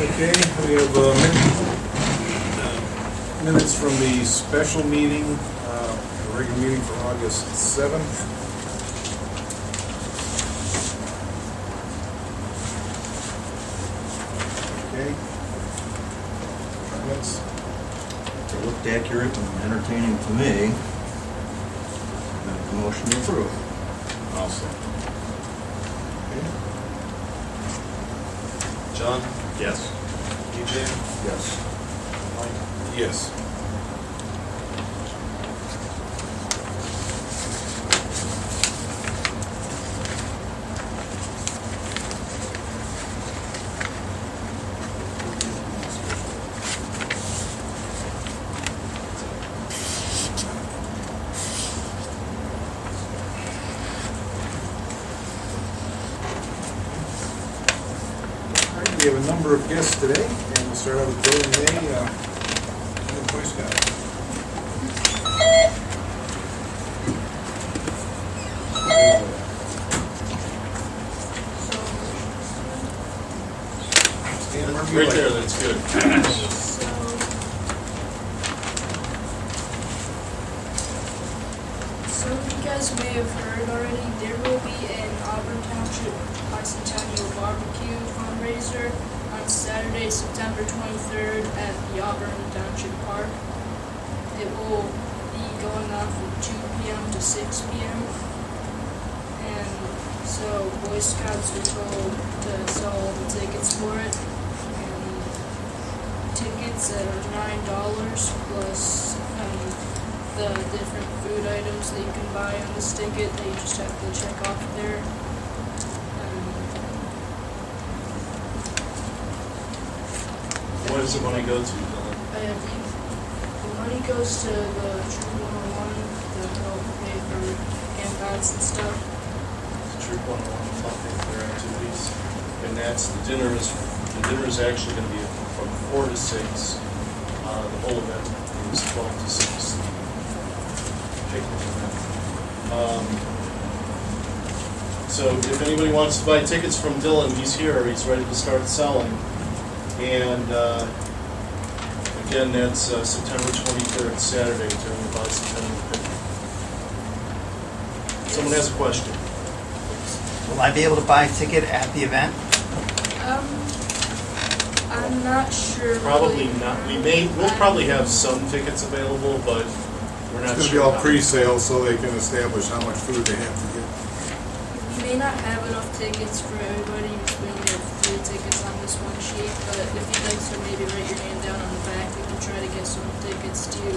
Okay, we have minutes from the special meeting, the regular meeting for August 7th. Okay. Comments? They looked accurate and entertaining to me. Make a motion to approve. Also. Okay. John? Yes. EJ? Yes. Mike? Yes. We have a number of guests today, and we'll start out with Bill and May, the Boy Scout. Stand wherever you Right like. there, that's good. So you guys may have heard already, there will be an Auburn Township Bicentennial Barbecue fundraiser on Saturday, September 23rd at the Auburn Township Park. It will be going on from 2 p.m. to 6 p.m. And so Boy Scouts were told to sell all the tickets for it. And tickets that are $9 plus the different food items that you can buy on this ticket that you just have to check off there. Where does the money go to, Dylan? The money goes to the Troop 101 to help pay for handouts and stuff. Troop 101 helping for their activities. And that's, the dinner is actually going to be from 4 to 6. The whole event is 12 to 6. Picnic event. So if anybody wants to buy tickets from Dylan, he's here. He's ready to start selling. And again, that's September 23rd, Saturday, during the Bicentennial Picnic. Someone has a question. Will I be able to buy a ticket at the event? I'm not sure. Probably really. not. We'll probably have some tickets available, but we're not It's sure. gonna be all how. pre-sale, so they can establish how much food they have to get. We may not have enough tickets for everybody. We only have 3 tickets on this one sheet, but if you'd like to maybe write your name down on the back, we can try to get some tickets too.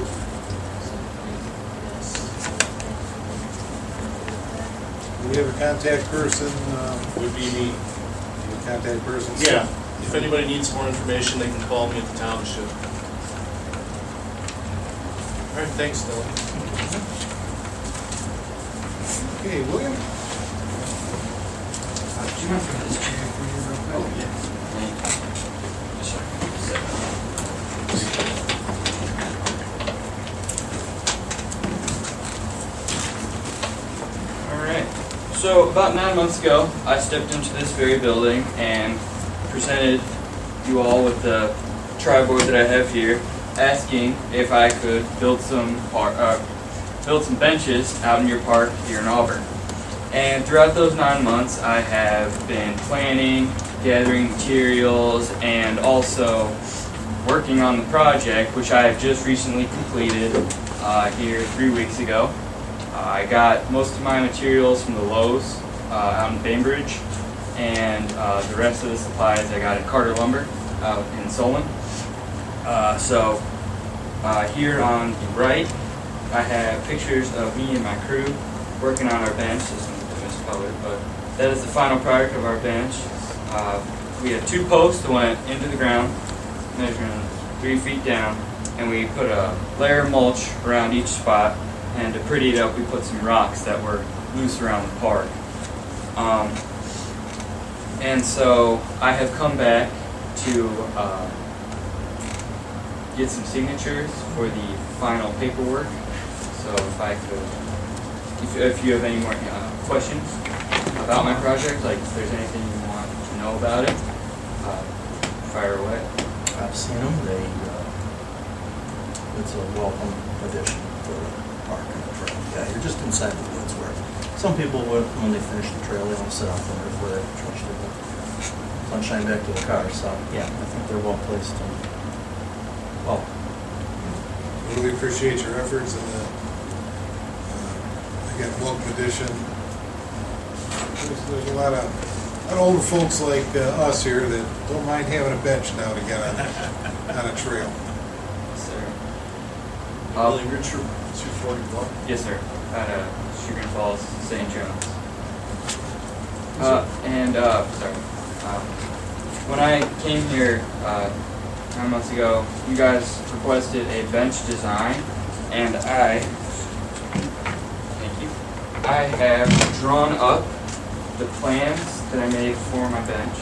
Do we have a contact person? Would be me. A contact person? Yeah. If anybody needs more information, they can call me at the township. All right. Thanks, Dylan. Okay, William? Do you want to put this chair for you real quick? Oh, yeah. Alright, so about 9 months ago, I stepped into this very building and presented you all with the tri-board that I have here, asking if I could build some benches out in your park here in Auburn. And throughout those 9 months, I have been planning, gathering materials, and also working on the project, which I have just recently completed here 3 weeks ago. I got most of my materials from the Lowe's out in Bainbridge, and the rest of the supplies I got at Carter Lumber out in Solon. So here on the right, I have pictures of me and my crew working on our bench. This one's a bit miscolored, but that is the final product of our bench. We had 2 posts that went into the ground, measuring 3 feet down, and we put a layer of mulch around each spot, and to pretty it up we put some rocks that were loose around the park. And so I have come back to get some signatures for the final paperwork. So if I could, if you have any more questions about my project, like if there's anything you want to know about it, fire away. I've seen them, it's a welcome addition to the park and the trail. Yeah, you're just inside the woods where some people would, when they finish the trail, they want to sit out there before they trudge to the sunshine back to the car, so, yeah, I think they're well placed and, well, Really appreciate your efforts and again, welcome addition. There's a lot of older folks like us here that don't mind having a bench now to get on a trail. Sir. Really, Richard, 241. Yes, sir. At Sugar Falls, St. John's. Sorry. When I came here 9 months ago, you guys requested a bench design, and thank you. I have drawn up the plans that I made for my bench.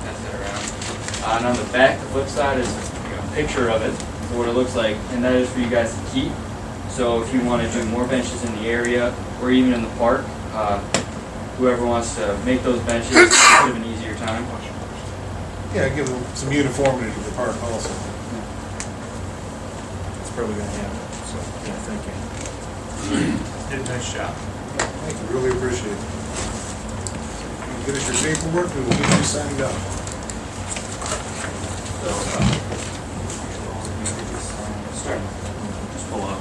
Pass that around. And on the back, the flip side is a picture of it, for what it looks like, and that is for you guys to keep. So if you want to do more benches in the area, or even in the park, whoever wants to make those benches a bit of an easier time. Yeah, give them some uniformity to the park also. it's probably gonna happen, so, yeah, thank you. Did a nice job. Thank you, really appreciate it. Get us your paperwork, and we'll get you signed up. Start. Just pull up.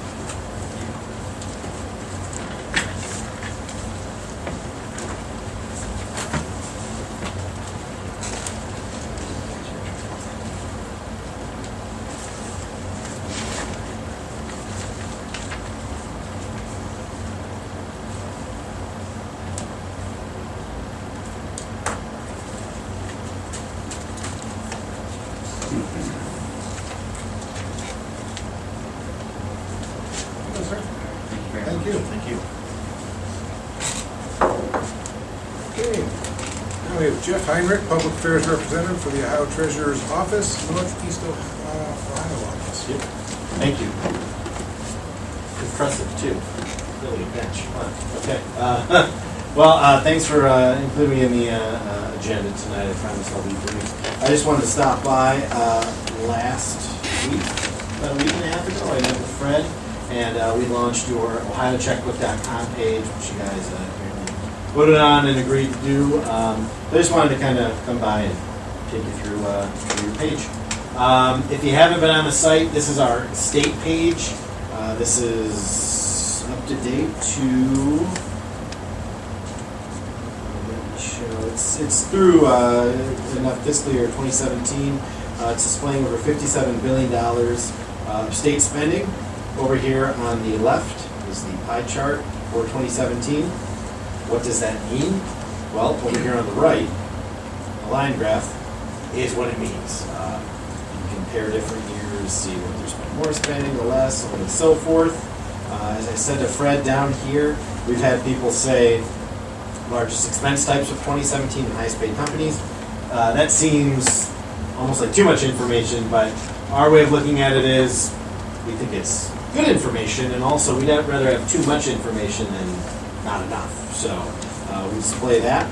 Yes, sir. Thank you very Thank much. you. Thank you. Okay, now we have Jeff Heinrich, Public Affairs Representative for the Ohio Treasurer's Office, Northeast Ohio Office. Yep. Thank you. Impressive, too. Really a bench. Wow. Okay. Well, thanks for including me in the agenda tonight. I promise I'll be brief. I just wanted to stop by last week, about a week and a half ago. I met with Fred, and we launched your OhioCheckbook.com page, which you guys apparently voted on and agreed to do. I just wanted to kind of come by and take you through your page. If you haven't been on the site, this is our state page. This is up to date to. It's through enough fiscal year 2017. It's displaying over $57 billion of state spending. Over here on the left is the pie chart for 2017. What does that mean? Well, over here on the right, a line graph is what it means. You compare different years, see what there's been more spending, or less, so on and so forth. As I said to Fred down here, we've had people say largest expense types of 2017 and highest paid companies. That seems almost like too much information, but our way of looking at it is we think it's good information, and also we'd rather have too much information than not enough. So we display that.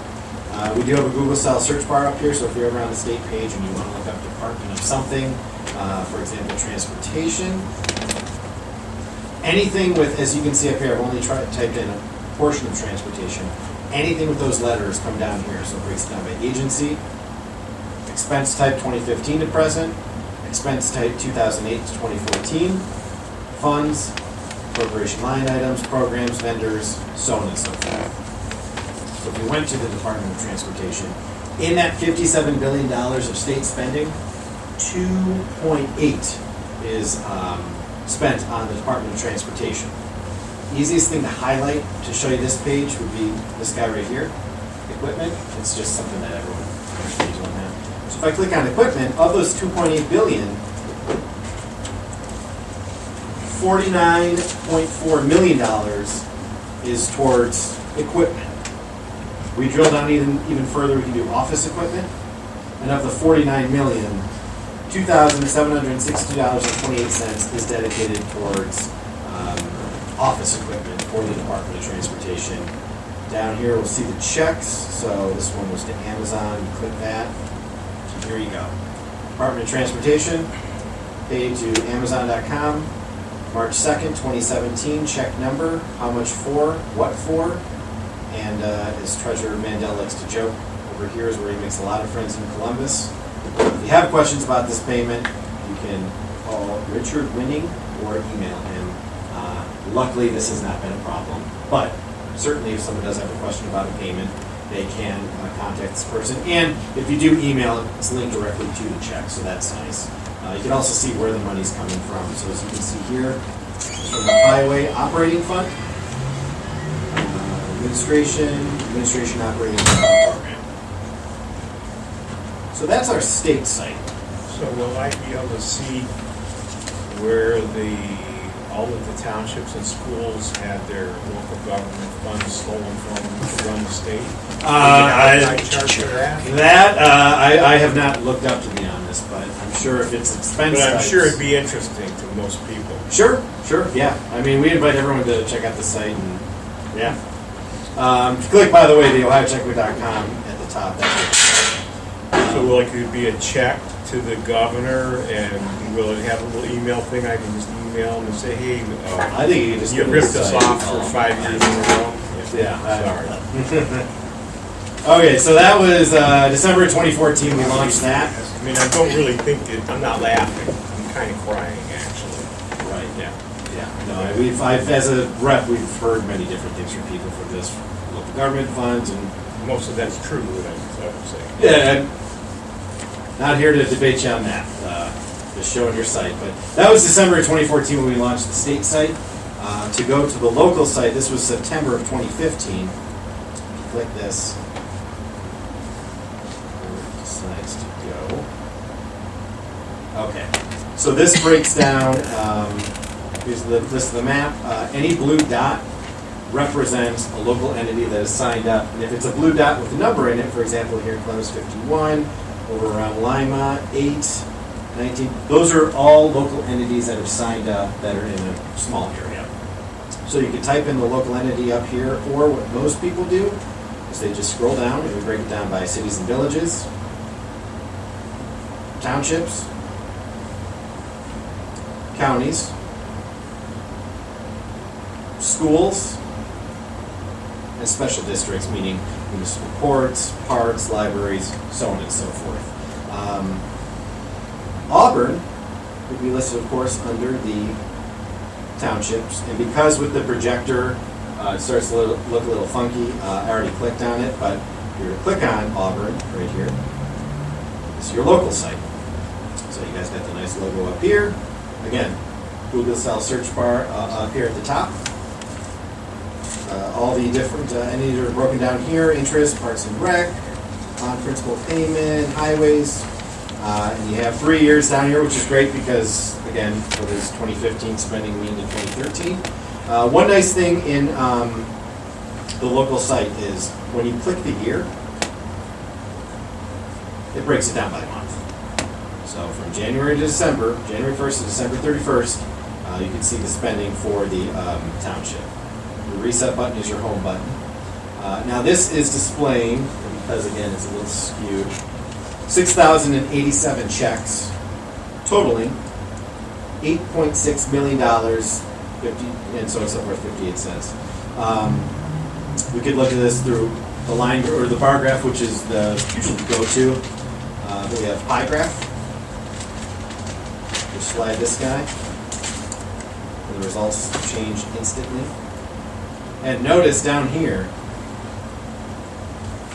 We do have a Google style search bar up here, so if you're ever on the state page and you want to look up department of something, for example, transportation, anything with, as you can see up here, I've only typed in a portion of transportation. Anything with those letters come down here, so it breaks it down by agency, expense type 2015 to present, expense type 2008 to 2014, funds, appropriation line items, programs, vendors, so on and so forth. So if you went to the Department of Transportation, in that $57 billion of state spending, 2.8 is spent on the Department of Transportation. Easiest thing to highlight to show you this page would be this guy right here, equipment. It's just something that everyone understands on that. So if I click on equipment, of those 2.8 billion, $49.4 million is towards equipment. We drill down even further, we can do office equipment. And of the $49 million, $2,762.28 is dedicated towards office equipment for the Department of Transportation. Down here, we'll see the checks. So this one was to Amazon. You click that. So here you go. Department of Transportation, paid to Amazon.com, March 2nd, 2017, check number, how much for, what for, and as Treasurer Mandel likes to joke, over here is where he makes a lot of friends in Columbus. If you have questions about this payment, you can call Richard Winning or email him. Luckily, this has not been a problem, but certainly if someone does have a question about a payment, they can contact this person. And if you do email it, it's linked directly to the check, so that's nice. You can also see where the money's coming from. So as you can see here, it's from the Highway Operating Fund, Administration Operating Program. So that's our state site. So will I be able to see where all of the townships and schools had their local government funds stolen from them to run the state? I chart for that? I have not looked up, to be honest, but I'm sure if it's expensive. But I'm sure it'd be interesting to most people. Sure, yeah. I mean, we invite everyone to check out the site, and yeah. Click, by the way, the ohiocheckbook.com at the top. So will it be a check to the governor, and will it have a little email thing I can just email him and say, hey, I think you can just you go to ripped the us site. off for 5 years in a row? Yeah. Sorry. Okay, so that was December 2014. We launched that. I mean, I don't really think that, I'm not laughing. I'm kind of crying, actually. Right. Yeah. No, I've as a rep, we've heard many different things from people for this local government funds, and Most of that's true, what I would say. yeah, I'm not here to debate you on that. Just showing your site, but that was December 2014 when we launched the state site. To go to the local site, this was September of 2015. Click this. Where it decides to go. Okay, so this breaks down. Here's this is the map. Any blue dot represents a local entity that is signed up, and if it's a blue dot with a number in it, for example, here in Columbus 51, over around Lima 8. 19. Those are all local entities that have signed up that are in a small area. So you can type in the local entity up here, or what most people do is they just scroll down and we break it down by cities and villages, townships, counties, schools, and special districts, meaning municipal courts, parks, libraries, so on and so forth. Auburn would be listed, of course, under the townships, and because with the projector it starts to look a little funky, I already clicked on it, but if you were to click on Auburn right here, it's your local site. So you guys got the nice logo up here. Again, Google style search bar up here at the top. All the different entities are broken down here: interest, parks and rec, on principal payment, highways. And you have 3 years down here, which is great because, again, what is 2015 spending mean to 2013? One nice thing in the local site is when you click the year, it breaks it down by month. So from January to December, January 1st to December 31st, you can see the spending for the township. The reset button is your home button. Now this is displaying, because again it's a little skewed, 6,087 checks, totaling $8.6 million, 50, and so on and so forth, 58 cents. We could look at this through the line or the bar graph, which is the usual go-to. Then we have pie graph. Just slide this guy, and the results change instantly. And notice down here,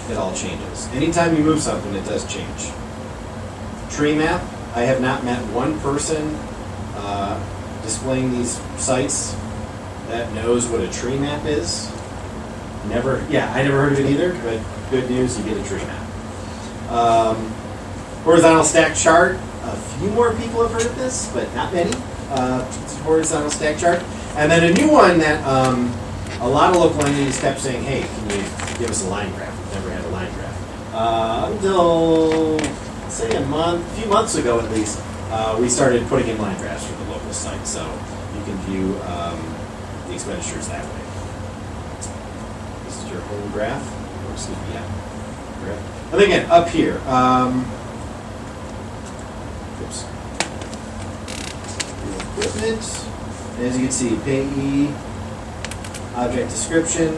it all changes. Anytime you move something, it does change. Tree map, I have not met one person displaying these sites that knows what a tree map is. I never heard of it either, but good news, you get a tree map. Horizontal stack chart, a few more people have heard of this, but not many. It's a horizontal stack chart. And then a new one that a lot of local entities kept saying, hey, can you give us a line graph? We've never had a line graph. Until, let's say a few months ago at least, we started putting in line graphs for the local site, so you can view the expenditures that way. This is your home graph. Or excuse me, yeah. Graph. And again, up here, equipment. As you can see, payee, object description.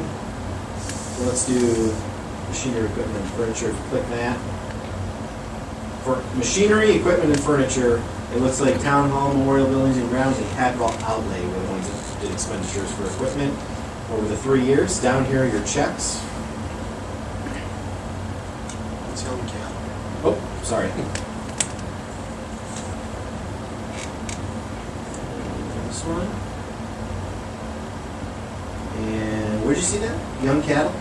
So let's do machinery, equipment, and furniture. Click that. For machinery, equipment, and furniture, it looks like town hall, memorial buildings, and grounds, and capital outlay were the ones that did expenditures for equipment over the 3 years. Down here are your checks. It's Young Cat. Oh, sorry. This one. And where'd you see that? Young cattle.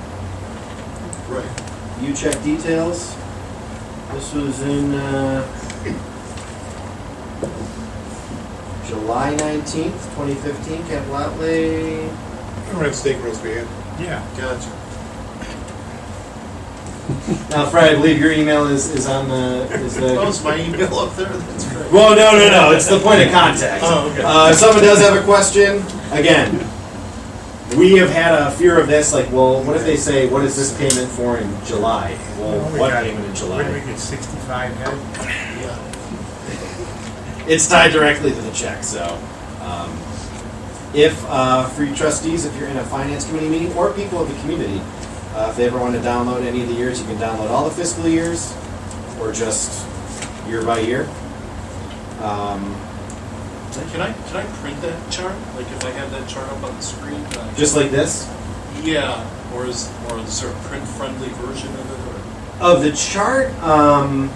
Right. You check details. This was in July 19th, 2015, capital outlay. Remember that steak roast we had? Yeah. Gotcha. Now, Fred, I believe your email is on the. Oh, is my email up there? That's great. Well, no. It's the point of contact. Oh, okay. If someone does have a question, again, we have had a fear of this. Like, well, what if they say, "What is this payment for in July?" Well, We what got- payment in When July? we get 65 head, Yeah. It's tied directly to the check. So, if for you trustees, if you're in a finance committee meeting, or people of the community, if they ever want to download any of the years, you can download all the fiscal years, or just year by year. Can I print that chart? Like if I have that chart up on the screen? Can I- Just like this. Yeah. Or is there a print friendly version of it? Or? Of the chart, I'm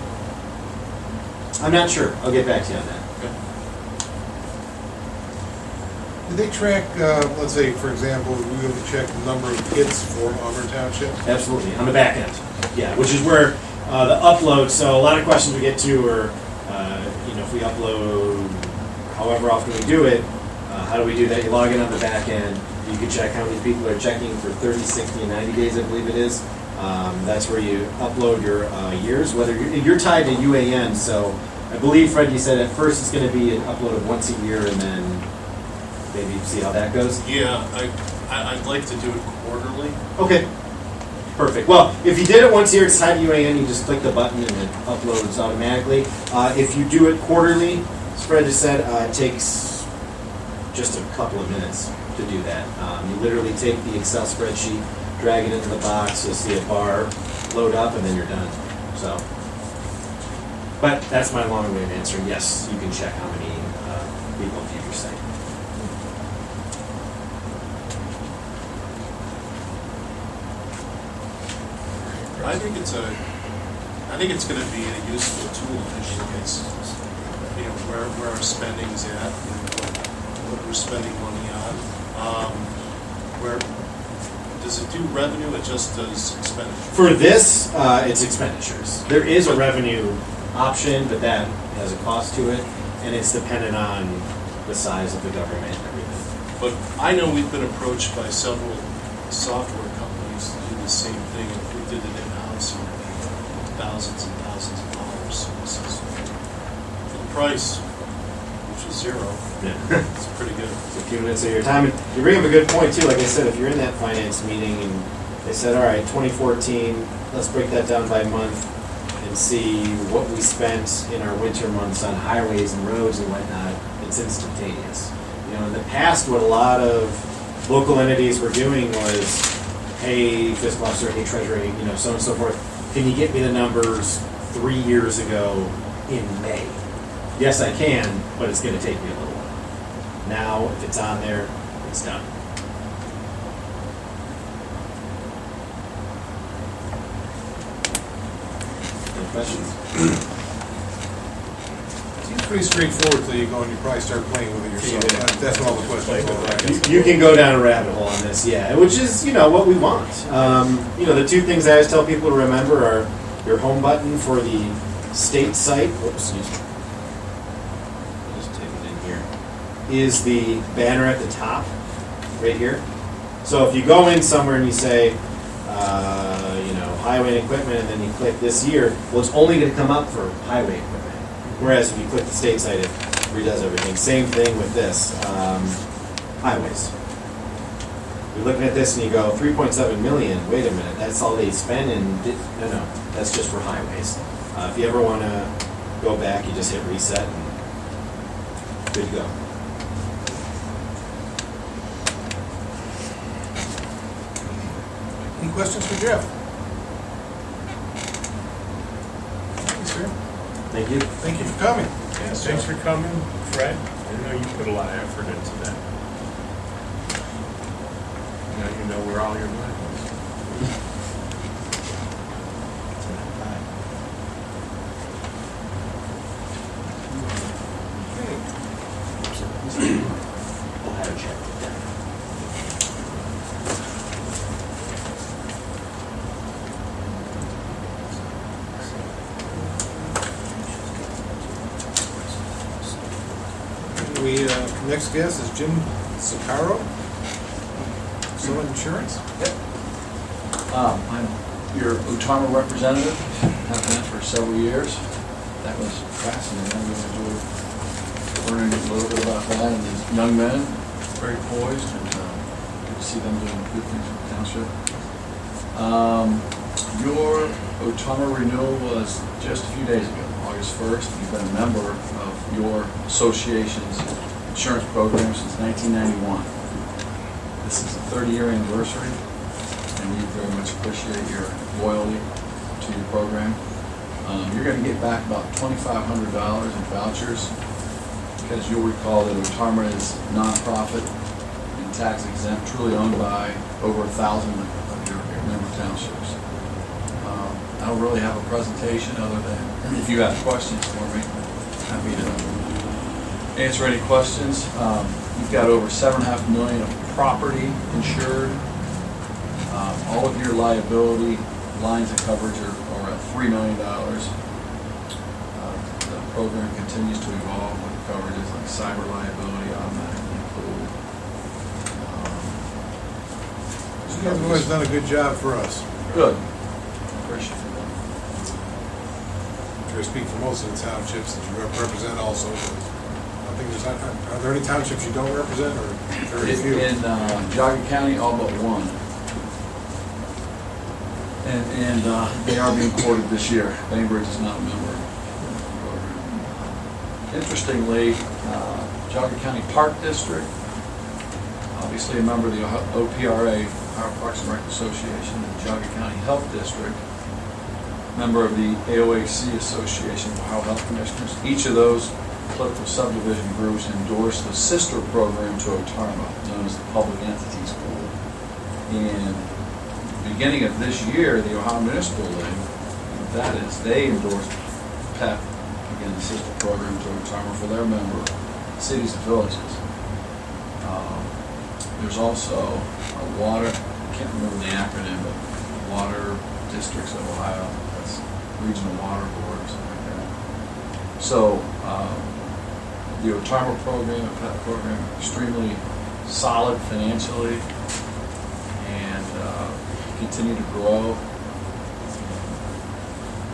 not sure. I'll get back to you on that. Okay. Did they track, let's say, for example, we were able to check the number of kids for Auburn Township? Absolutely, on the back end. Yeah, which is where the upload, so a lot of questions we get to are, if we upload however often we do it, how do we do that? You log in on the back end, you can check how many people are checking for 30, 60, and 90 days, I believe it is. That's where you upload your years, whether you're tied to UAN, so I believe, Fred, you said at first it's going to be an upload of once a year and then maybe see how that goes? Yeah. I'd like to do it quarterly. Okay. Perfect. Well, if you did it once a year, it's tied to UAN, you just click the button and it uploads automatically. If you do it quarterly, as Fred just said, it takes just a couple of minutes to do that. You literally take the Excel spreadsheet, drag it into the box, you'll see a bar load up, and then you're done. So, but that's my long way of answering. Yes, you can check how many people view your site. I think it's going to be a useful tool as you guys, where our spending's at, what we're spending money on. Where does it do revenue? It just does expenditure. For this, it's expenditures. There is a revenue option, but that has a cost to it, and it's dependent on the size of the government and everything. But I know we've been approached by several software companies to do the same thing, and if we did it in-house, it would be thousands and thousands of dollars. So this is, for the price, which is zero, it's pretty good. It's a few minutes of your time. And you bring up a good point, too. Like I said, if you're in that finance meeting and they said, all right, 2014, let's break that down by month and see what we spent in our winter months on highways and roads and whatnot, it's instantaneous. In the past, what a lot of local entities were doing was, hey, fiscal officer, hey, treasurer, so on and so forth, can you get me the numbers 3 years ago in May? Yes, I can, but it's going to take me a little while. Now, if it's on there, it's done. Any questions? Seems pretty straightforward till you go and you probably start playing with it yourself. That's what all the questions are. You can go down a rabbit hole on this, yeah, which is, what we want. The two things I always tell people to remember are your home button for the state site, whoops, excuse me. I'll just type it in here, is the banner at the top, right here. So if you go in somewhere and you say, highway and equipment, and then you click this year, well, it's only going to come up for highway equipment. Whereas if you click the state site, it redoes everything. Same thing with this, highways. You're looking at this and you go, 3.7 million, wait a minute, that's all they spend, and no, that's just for highways. If you ever want to go back, you just hit reset and good to go. Any questions for Jeff? Thanks, sir. Thank you. Thank you for coming. Yes, thanks for coming, Fred. I know you put a lot of effort into that. Now you know where all your money is. We'll have a check with them. Next guest is Jim Sicaro, Summit Insurance. I'm your Otama representative, have been for several years. That was fascinating. I really enjoyed learning a little bit about that. And these young men, very poised, and good to see them doing good things for the township. Your Otama renewal was just a few days ago, August 1st. You've been a member of your association's insurance program since 1991. This is the 30-year anniversary, and we very much appreciate your loyalty to your program. You're going to get back about $2,500 in vouchers, because you'll recall that Otama is nonprofit and tax exempt, truly owned by over 1,000 of your member townships. I don't really have a presentation other than if you have questions for me, happy to answer any questions. You've got over $7.5 million of property insured. All of your liability lines of coverage are at $3 million. The program continues to evolve with coverages like cyber liability, automatically included. You guys have always done a good job for us. Good. Appreciate it. I speak for most of the townships that you represent also. But I think are there any townships you don't represent, or very few? In Geauga County, all but one. And they are being quoted this year. Bainbridge is not a member of the program. Interestingly, Geauga County Park District, obviously a member of the OPRA, Ohio Parks and Rec Association, the Geauga County Health District, member of the AOHC Association of Ohio Health Commissioners. Each of those political subdivision groups endorsed the sister program to OTARMA, known as the Public Entities Pool. And beginning of this year, the Ohio Municipal League, that is, they endorsed PEP, again, the sister program to OTARMA for their member cities and villages. There's also a water, I can't remember the acronym, but Water Districts of Ohio, that's Regional Water Board or something like that. So the OTARMA program, the PEP program, extremely solid financially, and continue to grow.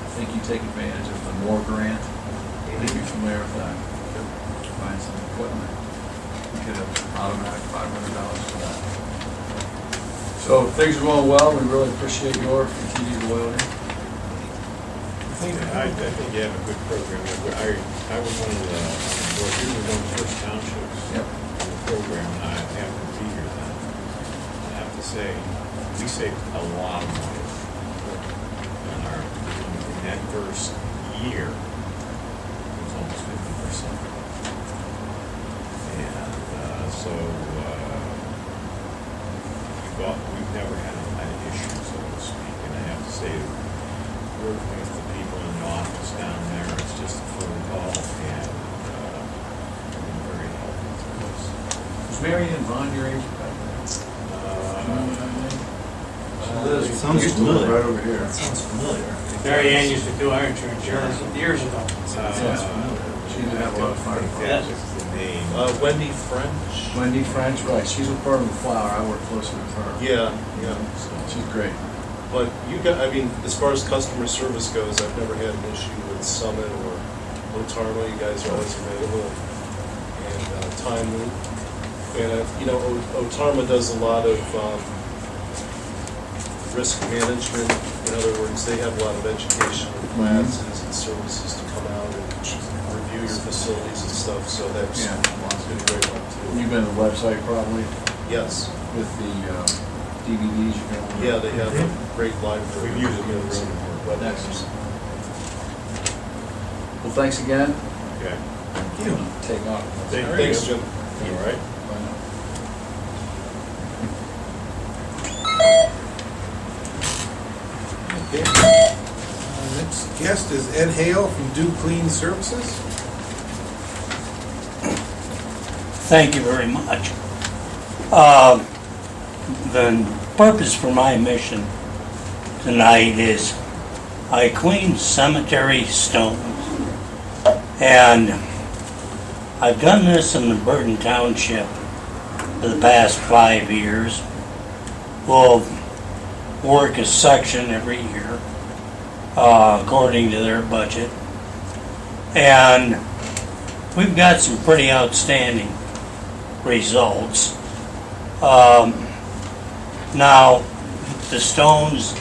I think you take advantage of the Moore grant. I think you're familiar with that. Buying some equipment. You get an automatic $500 for that. So things are going well. We really appreciate your continued loyalty. I think you have a good program. I was one of the, well, you were one of the first townships Yep. in the program, and I happened to be here then. I have to say, we saved a lot of money in that first year. It was almost 50%. And so we've never had an issue, so to speak. And I have to say, working with the people in the office down there, it's just a phone call, and they've been very helpful to us. Was Mary Ann Vaughn your agent back then? Sounds Used to live familiar. right over here. That sounds familiar. Mary Ann used to do our insurance years ago. She did have a lot of fire That departments. was the name. Wendy French? Wendy French, right, she's with Bourbon Flower, I work closely with her. Yeah, yeah. So she's great. But you got, I mean, as far as customer service goes, I've never had an issue with Summit or Otama. You guys are always available and timely. And, Otama does a lot of risk management. In other words, they have a lot of educational classes and services to come out and review your facilities and stuff. So that's Yeah. been a great one too. You've been to the website probably Yes. with the DVDs you can. Yeah, they have a great library. We've used it in the room. Excellent. Well, thanks again. Okay. Take off. Thanks, Jim. All right. Bye now. Okay. Next guest is Ed Hale from Do Clean Services. Thank you very much. The purpose for my mission tonight is I clean cemetery stones. And I've done this in the Auburn Township for the past 5 years. We'll work a section every year according to their budget. And we've got some pretty outstanding results. Now, the stones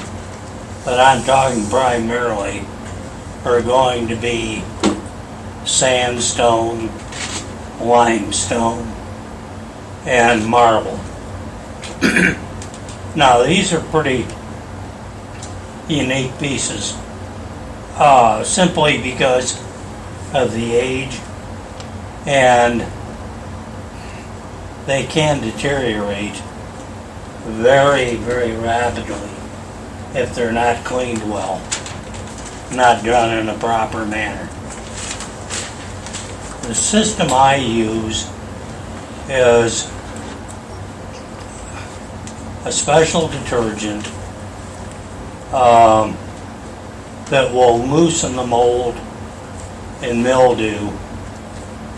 that I'm talking primarily are going to be sandstone, limestone, and marble. Now, these are pretty unique pieces, simply because of the age, and they can deteriorate very, very rapidly if they're not cleaned well, not done in a proper manner. The system I use is a special detergent that will loosen the mold and mildew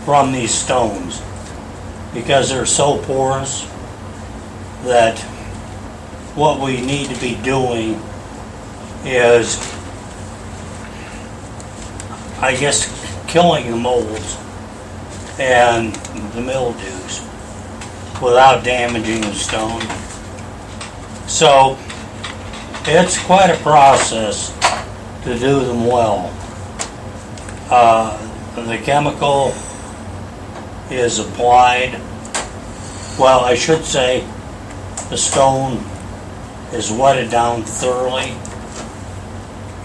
from these stones, because they're so porous that what we need to be doing is, I guess, killing the molds and the mildews without damaging the stone. So it's quite a process to do them well. The chemical is applied, well, I should say the stone is wetted down thoroughly.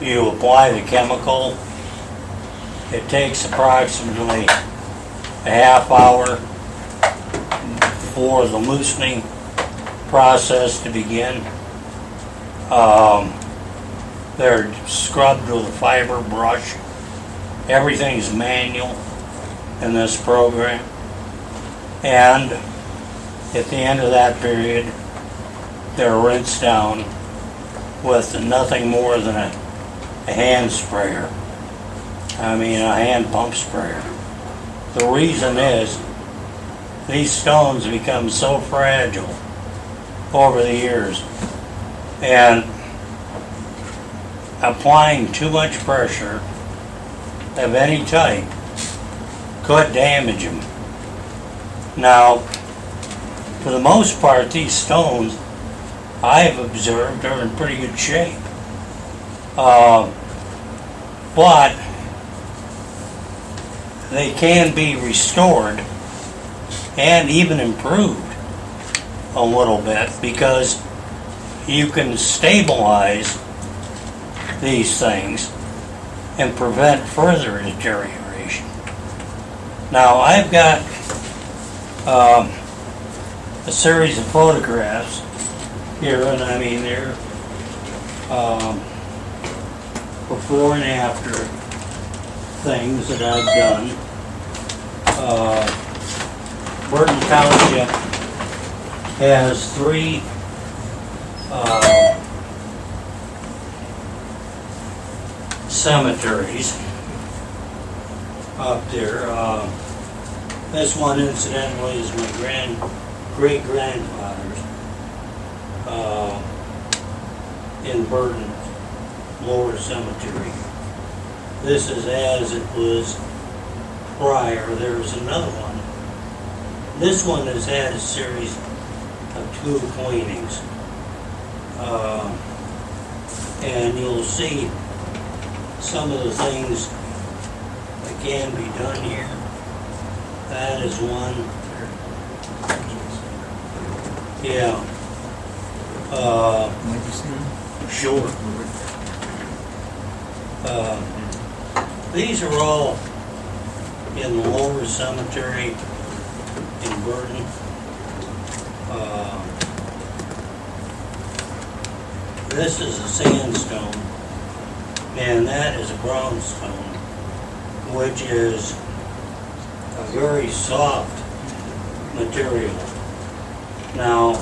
You apply the chemical. It takes approximately a half hour for the loosening process to begin. They're scrubbed with a fiber brush. Everything's manual in this program. And at the end of that period, they're rinsed down with nothing more than a hand sprayer. I mean, a hand pump sprayer. The reason is these stones become so fragile over the years, and applying too much pressure of any type could damage them. Now, for the most part, these stones I've observed are in pretty good shape. But they can be restored and even improved a little bit, because you can stabilize these things and prevent further deterioration. Now, I've got a series of photographs here, and I mean they're before and after things that I've done. Auburn Township has 3 cemeteries up there. This one, incidentally, is my great-grandfather's in Burton Lower Cemetery. This is as it was prior. There's another one. This one has had a series of 2 cleanings. And you'll see some of the things that can be done here. That is one. Yeah. Sure. These are all in the lower cemetery in Burton. This is a sandstone, and that is a brownstone, which is a very soft material. Now,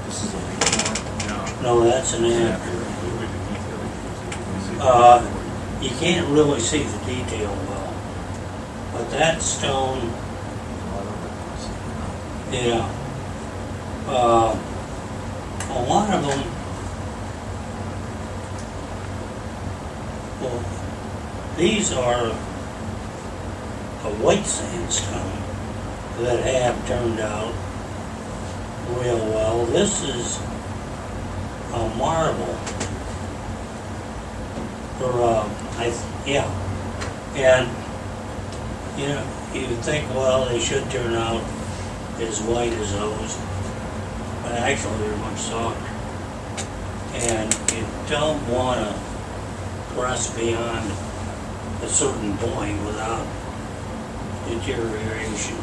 This is a big one. no, that's an after. You can't really see the detail well, but that stone, yeah. A lot of them, well, these are a white sandstone that have turned out real well. This is a marble. Or, yeah. And, you know, you think, well, they should turn out as white as those. But actually, they're much softer. And you don't want to press beyond a certain point without deterioration.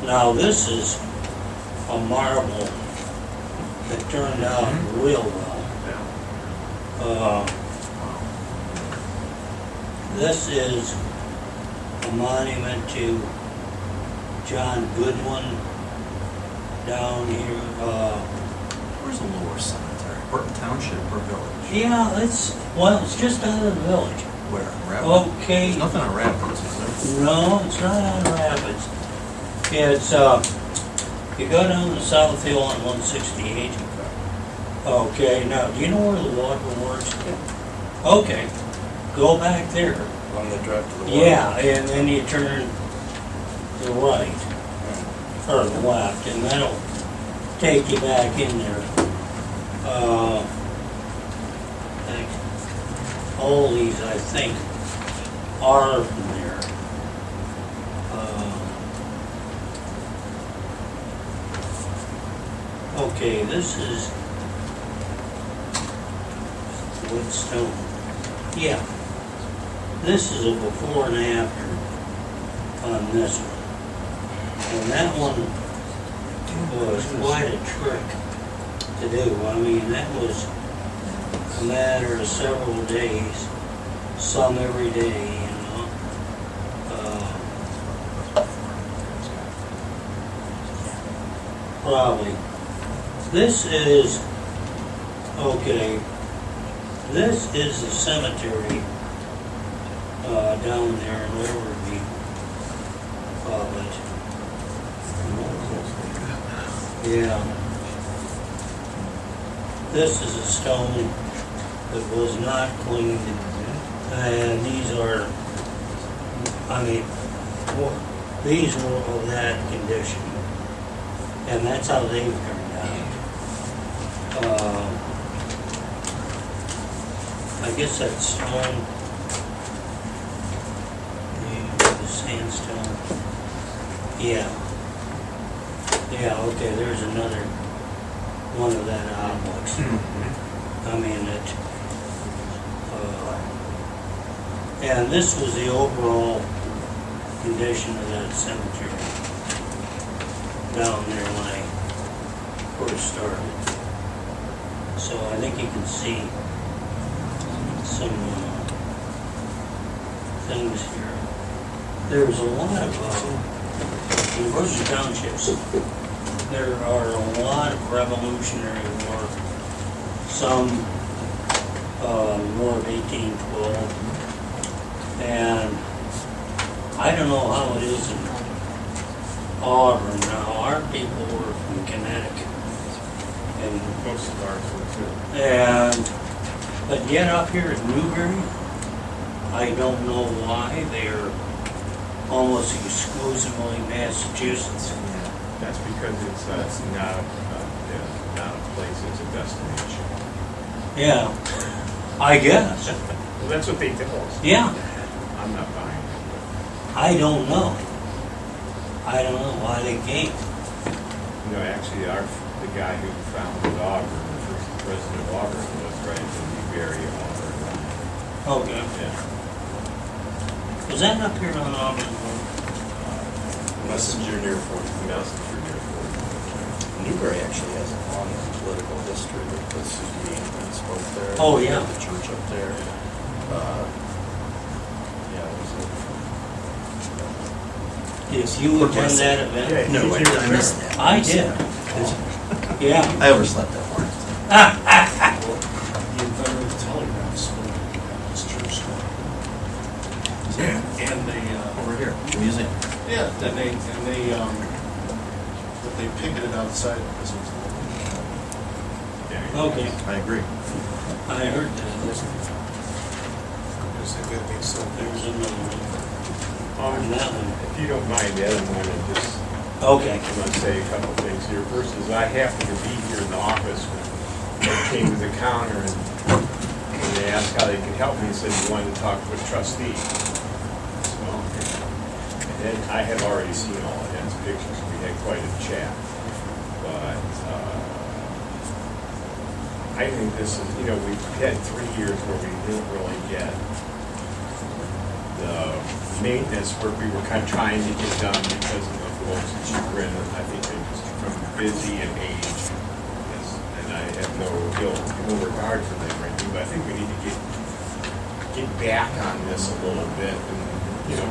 Now, this is a marble that turned out real well. This is a monument to John Goodwin down here. Where's the lower cemetery? Auburn Township or Village? Yeah, it's just out of the village. Where? Rapids? Okay. There's nothing on Rapids, is there? No, it's not on Rapids. It's, you go down the South Hill on 168. Okay, now, do you know where the water works? Okay, go back there. On the drive to the water. Yeah, and then you turn to the right, or the left, and that'll take you back in there. All these, I think, are from there. Okay, this is wood stone. Yeah. This is a before and after on this one. And that one was quite a trick to do. I mean, that was a matter of several days, some every day, you know. Probably. This is, okay, this is the cemetery down there in Riverview, yeah. This is a stone that was not cleaned, and these are, I mean, these were of that condition, and that's how they've turned out. I guess that stone, the sandstone, yeah. Yeah, okay, there's another one of that obelisk. I mean, and this was the overall condition of that cemetery down there when I first started. So I think you can see some things here. There's a lot of, in Auburn Townships, there are a lot of Revolutionary War, some War of 1812, and I don't know how it is in Auburn now. Our people were from Connecticut, and Most of ours were too. but yet up here in Newbury, I don't know why they're almost exclusively Massachusetts. That's because it's not a place, it's a destination. Yeah, I guess. Well, that's what they tell us. Yeah, I'm not buying it. I don't know. I don't know why they came. No, actually, the guy who founded Auburn, the first president of Auburn, was right in the area of Auburn. Okay. Yeah. Was that up here on Auburn? Messenger near Fort. Messenger near Fort. Newbury actually has a long political history with the city and spoke there. Oh, yeah. The church up there. Yeah, it was Did you attend that event? Yeah, No, he's here I missed that. I did. Yeah. I overslept that morning. The inventor of the telegraph spoke at his church school. And they, Over here, the museum. yeah, and they picketed outside because it was Okay, I agree. I heard that. Just think that makes sense. There's another one. Um, That one. If you don't mind, Ed, I'm going to just, Okay. I'm going to say a couple things here. First is I happened to be here in the office when they came to the counter and they asked how they could help me and said you wanted to talk with trustees. So, and then I have already seen all of Ed's pictures. We had quite a chat. But I think this is, we've had 3 years where we didn't really get the maintenance work we were kind of trying to get done because of the folks at Chagrin. I think they just from busy and age. And I have no regard for them or anything, but I think we need to get back on this a little bit and,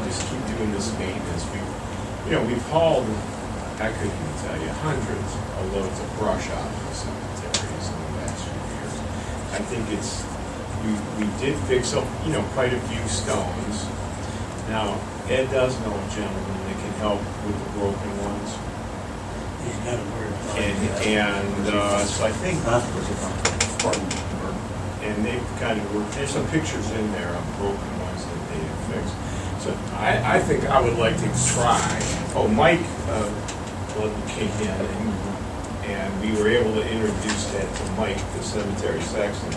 just keep doing this maintenance. We've hauled, I couldn't even tell you, hundreds of loads of brush out of the cemeteries in the last few years. I think we did fix up, quite a few stones. Now, Ed does know a gentleman that can help with the broken ones. He's got a word. So I think, and they've kind of worked, there's some pictures in there of broken ones that they have fixed. So I think I would like to try, Mike came in and we were able to introduce that to Mike, the cemetery sexton.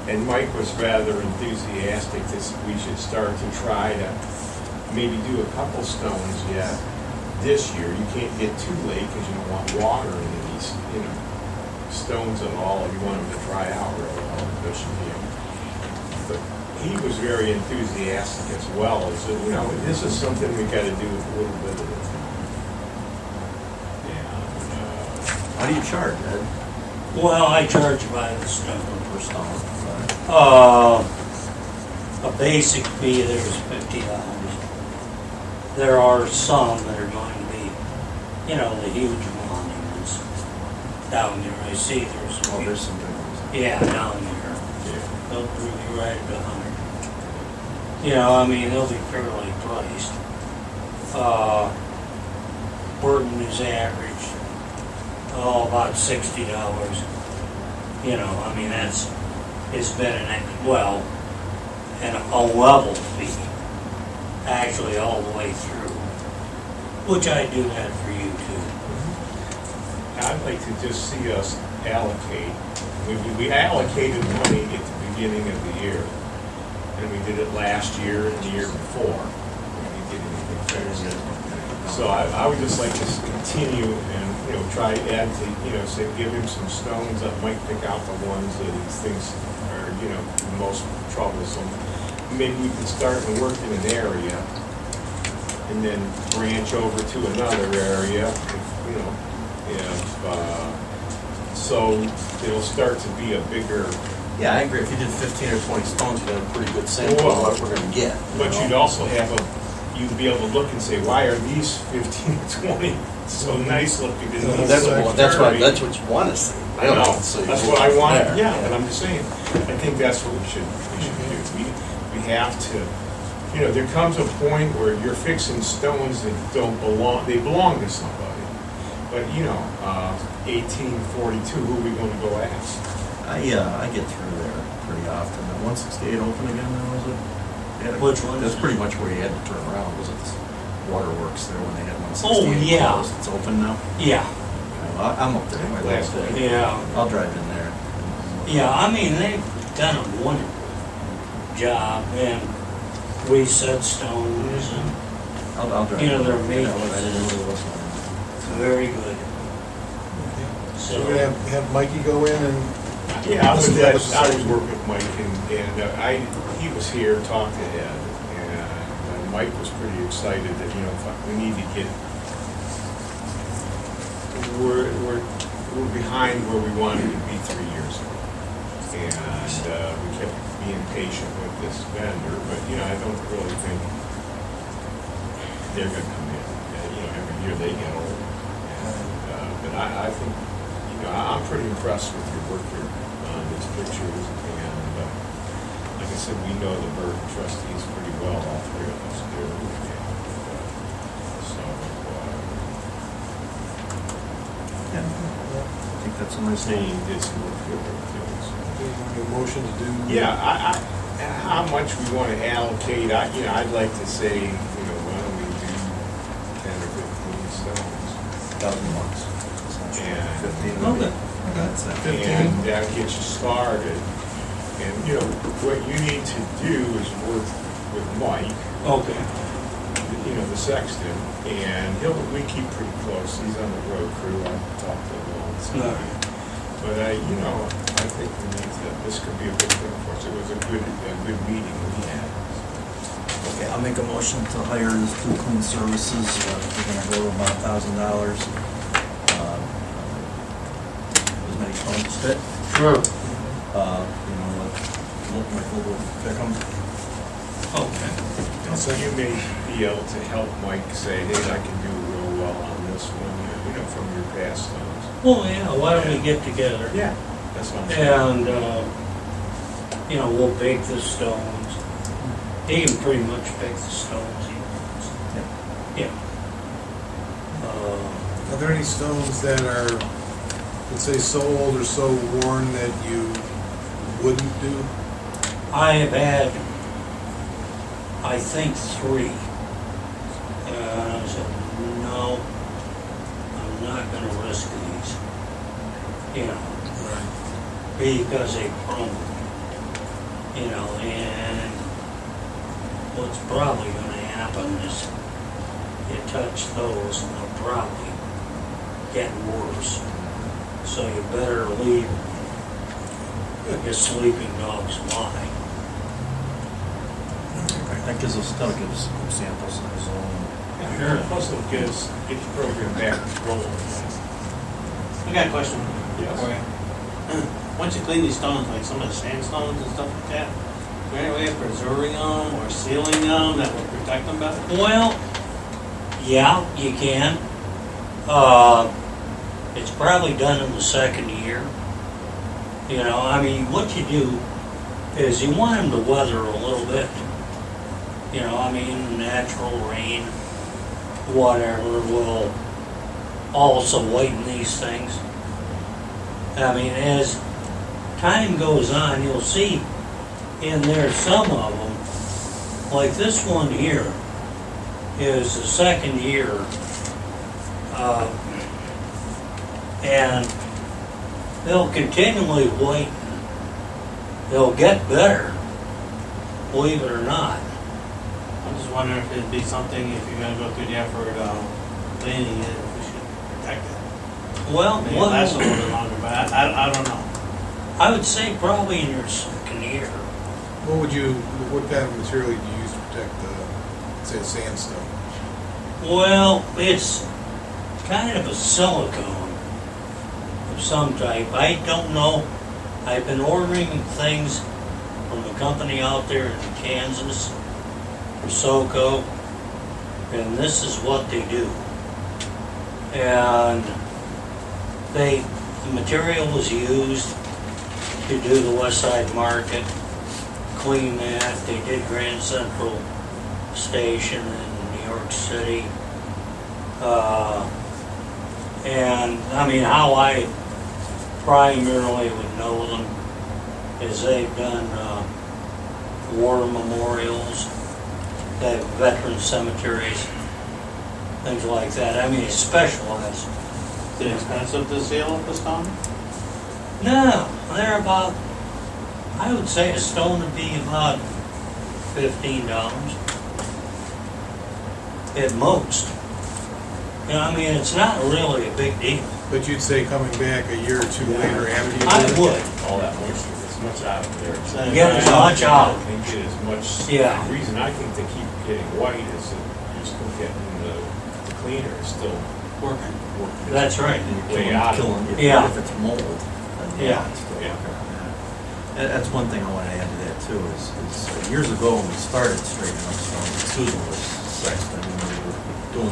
And Mike was rather enthusiastic that we should start to try to maybe do a couple stones yet this year. You can't get too late because you don't want water into these, stones at all. You want them to dry out really well, especially. But he was very enthusiastic as well. He said, this is something we got to do with a little bit of it. How do you charge, Ed? Well, I charge by the stone. Per stone. A basic fee there is $50. There are some that are going to be, the huge monuments down there. I see there's some. There's some good ones. Yeah, down there. They'll be right at 100. They'll be fairly priced. Burden is average, about $60. It's been and a level fee, actually all the way through, which I do that for you too. I'd like to just see us allocate. We allocated money at the beginning of the year, and we did it last year and the year before. We didn't get anything fixed. So I would just like to continue and, try to add to, say, give him some stones that might pick out the ones that he thinks are, the most troublesome. Maybe we can start and work in an area and then branch over to another area, so it'll start to be a bigger. Yeah, I agree. If you did 15 or 20 stones, you'd have a pretty good sample of what we're going to get. But you'd also have you'd be able to look and say, why are these 15 or 20 so nice looking? That's what you want to see. I know. That's what I want. There. Yeah, but I'm just saying. I think that's what we should do. We have to. There comes a point where you're fixing stones that don't belong. They belong to somebody. But 1842. Who are we going to go ask? I get through there pretty often. That 168 open again now, is it? Which one? That's pretty much where you had to turn around. Was it Waterworks there when they had 168? Oh, yeah. Closed? It's open now. Yeah. I'm up there quite a Last bit. Yeah. I'll drive in there. Yeah, they've done a wonderful job and reset stones and I'll drive. they're in made there. I didn't know there was one. very good. So we're gonna have Mikey go in and. Yeah, I establish the would site. work with Mike, he was here, talked to Ed, and Mike was pretty excited that, we need to get, we're behind where we wanted to be 3 years ago. And we kept being patient with this vendor, but, I don't really think they're gonna come in. Every year they get old. But I think, I'm pretty impressed with your work here on these pictures, and like I said, we know the Board of Trustees pretty well, all three of us do. Yeah, I think that's a nice And name. you did some work here too. A motion to do. Yeah, how much we want to allocate, I'd like to say, why don't we do 10 or 15 stones? 1,000 bucks. And 15. Okay. That's that. And that gets you started. And, what you need to do is work with Mike, Okay. the sexton, and we keep pretty close. He's on the road crew. I talked to him all the time. Alright. But I think we need to, this could be a big thing for us. It was a good meeting we had. Okay, I'll make a motion to hire these two clean services. We're gonna go about $1,000. As many stones as fit. Sure. Let Michael go pick them. Okay. And so you may be able to help Mike say, hey, I can do real well on this one, from your past stones. Well, yeah, why don't we get together? Yeah, that's what I'm saying. And, we'll bake the stones. He can pretty much bake the stones he wants. Yeah. Are there any stones that are, let's say, so old or so worn that you wouldn't do? I have had, I think, 3. And I said, no, I'm not gonna risk these. Because they crumble. And what's probably gonna happen is you touch those and they'll probably get worse. So you better leave your sleeping dogs lie. That gives us, that'll give us some samples of his own. Sure. Plus it'll get the program back rolling. I got a question Yes. for you. Once you clean these stones, like some of the sandstones and stuff like that, is there any way of preserving them or sealing them that will protect them better? Well, yeah, you can. It's probably done in the second year. What you do is you want them to weather a little bit. Natural rain, whatever, will also whiten these things. As time goes on, you'll see in there some of them, like this one here, is the second year. And they'll continually whiten. They'll get better, believe it or not. I'm just wondering if it'd be something, if you're gonna go through the effort of cleaning it, if we should protect it. Well, Maybe it lasts a little bit longer, but I don't know. I would say probably in your second year. What kind of material do you use to protect say, sandstone? Well, it's kind of a silicone of some type. I don't know. I've been ordering things from a company out there in Kansas, Soco, and this is what they do. And the material was used to do the West Side Market, clean that. They did Grand Central Station in New York City. And how I primarily would know them is they've done war memorials, they have veteran cemeteries, things like that. They specialize. Is it expensive to seal up the stone? No, they're about, I would say a stone would be about $15 at most. It's not really a big deal. But you'd say coming back a year or two later after you I did it? would. All that moisture, as much out of there. Get as much out. They get as much, Yeah. the reason I think they keep getting white is that you're still getting the cleaner, is still Working. working. That's right. Way out of it. Yeah. If it's mold, then Yeah. it's still Yeah. working on that. And that's one thing I want to add to that too, is years ago when we started straightening up stones, Susan was sexton, and we were doing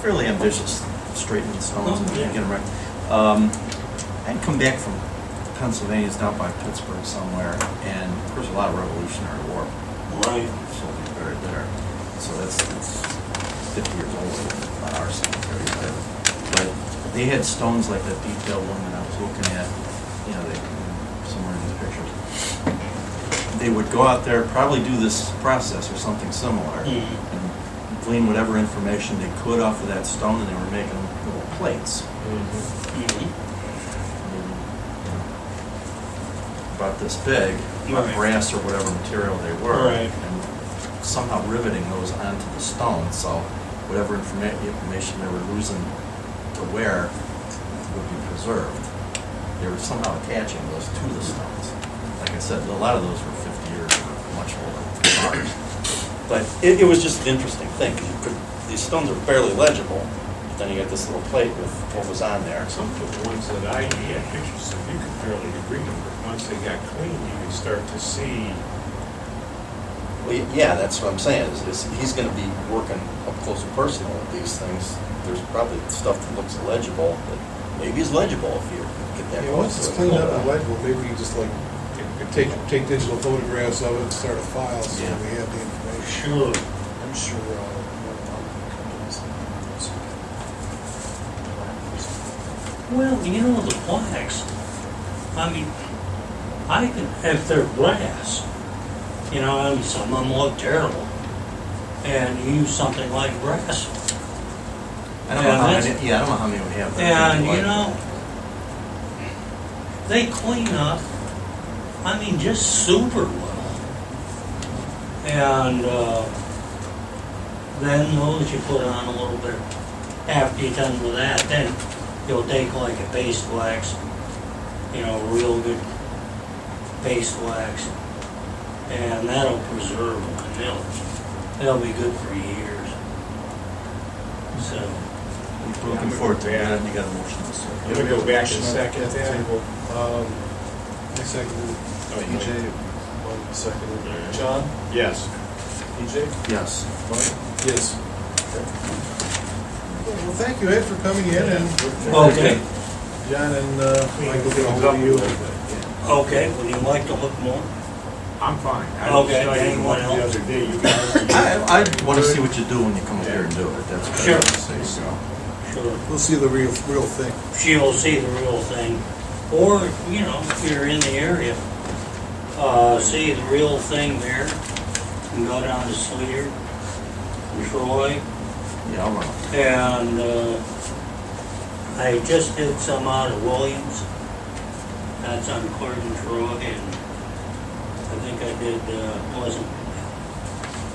fairly ambitious straightening stones and Yeah. getting them right. I'd come back from Pennsylvania, it's down by Pittsburgh somewhere, and there was a lot of Revolutionary War. Right. Soldiers buried there. So it's 50 years old on our cemetery. But they had stones like that detailed one that I was looking at, you know, somewhere in these pictures. They would go out there, probably do this process or something similar, Mhm. and glean whatever information they could off of that stone, and they were making little plates. Mhm. About this big, Right. brass or whatever material they were, Right. and somehow riveting those onto the stone, so whatever information they were losing to wear would be preserved. They were somehow attaching those to the stones. Like I said, a lot of those were 50 years or much older than ours. But it was just an interesting thing, because these stones are barely legible, but then you get this little plate with what was on there. Some of the ones that I had pictures of, you could barely read them, but once they got clean, you could start to see. Well, yeah, that's what I'm saying, is he's gonna be working up close and personal with these things. There's probably stuff that looks illegible, that maybe is legible if you get that Yeah, close once it's to it. cleaned up and legible, maybe you just like, take digital photographs of it and start a file so Yeah. we have the information. Sure. I'm sure, Well, you know, the plaques, I mean, I can, if they're brass, you know, I mean, some of them look terrible, and you use something like brass. I don't know Yeah, how that's- many, I don't know how many we have. And, you know, they clean up, I mean, just super well. And then those you put on a little bit, after you're done with that, then you'll take like a base wax, you know, real good base wax, and that'll preserve them, and they'll be good for years. So, We're looking forward to that, and you got a motion to second. I'm gonna go back and second At the that. table. I seconded EJ, one second. John? Yes. EJ? Yes. Mike? Yes. Well, thank you, Ed, for coming in, and okay, John and Michael get a hold of you. okay, would you like to look more? I'm fine. I Okay, was telling you anyone the else? other day, you guys. I want to see what you do when you come up here and do it, that's. Sure. There you go. Sure. We'll see the real thing. She'll see the real thing. Or, you know, if you're in the area, see the real thing there, and go down to Sleater, Troy, Yeah, I'll run. and I just did some out of Williams. That's on Court and Troy, and I think I did Pleasant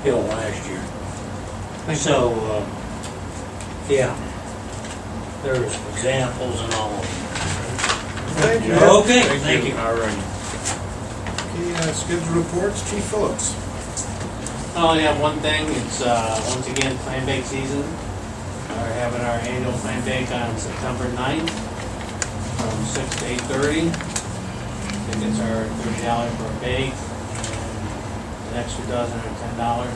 Hill last year. So, yeah, there's examples and all of them. Thank you. Ed. Okay, thank you. All right. Okay, scheduled reports, Chief Phillips. I only have one thing, it's, once again, clam bake season. We're having our annual clam bake on September 9th, from 6 to 8:30. Tickets are $30 for a bake, and an extra dozen are $10.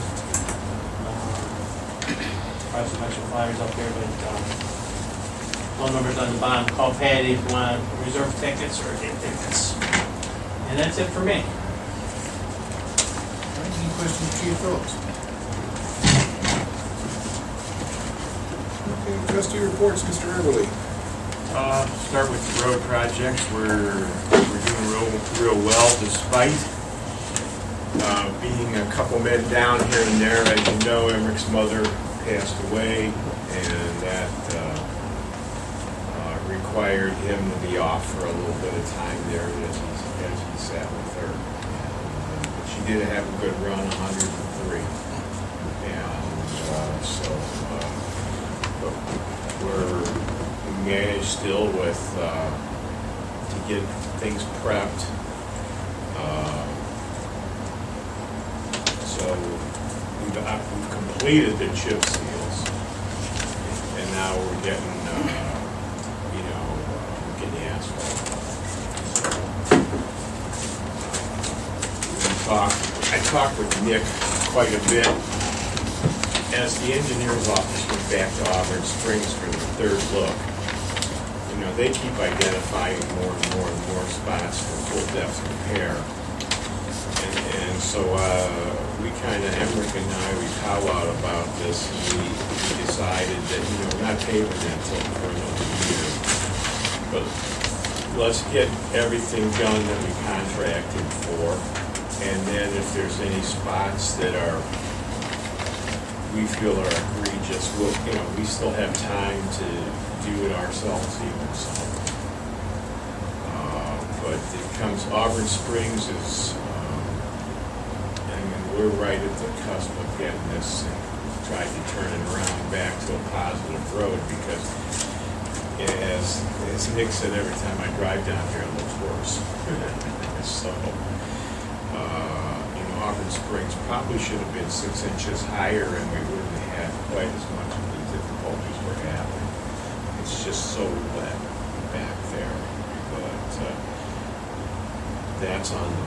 Probably some extra flyers up there, but, phone number's on the bottom, call Patty if you want to reserve tickets or get tickets. And that's it for me. All right, any questions, Chief Phillips? Okay, trustee reports, Mr. Everly. Start with the road projects. We're doing real well despite being a couple men down here and there. As you know, Emmerich's mother passed away, and that required him to be off for a little bit of time there as he sat with her. But she did have a good run, 103. And so but we still with, to get things prepped. So we've completed the chip seals, and now we're getting, we're getting the asphalt. I talked with Nick quite a bit as the engineer's office went back to Auburn Springs for the third look. They keep identifying more and more spots for full depth repair. And so we kind of, Emmerich and I, we powwowed about this, and we decided that, we're not paving that till for another year. But let's get everything done that we contracted for, and then if there's any spots that we feel are egregious, we still have time to do it ourselves even so. But it comes, Auburn Springs is, we're right at the cusp of getting this and trying to turn it around back to a positive road, because as Nick said, every time I drive down here it looks worse. So, Auburn Springs probably should have been 6 inches higher, and we wouldn't have had quite as much of the difficulties we're having. It's just so wet back there. But that's on the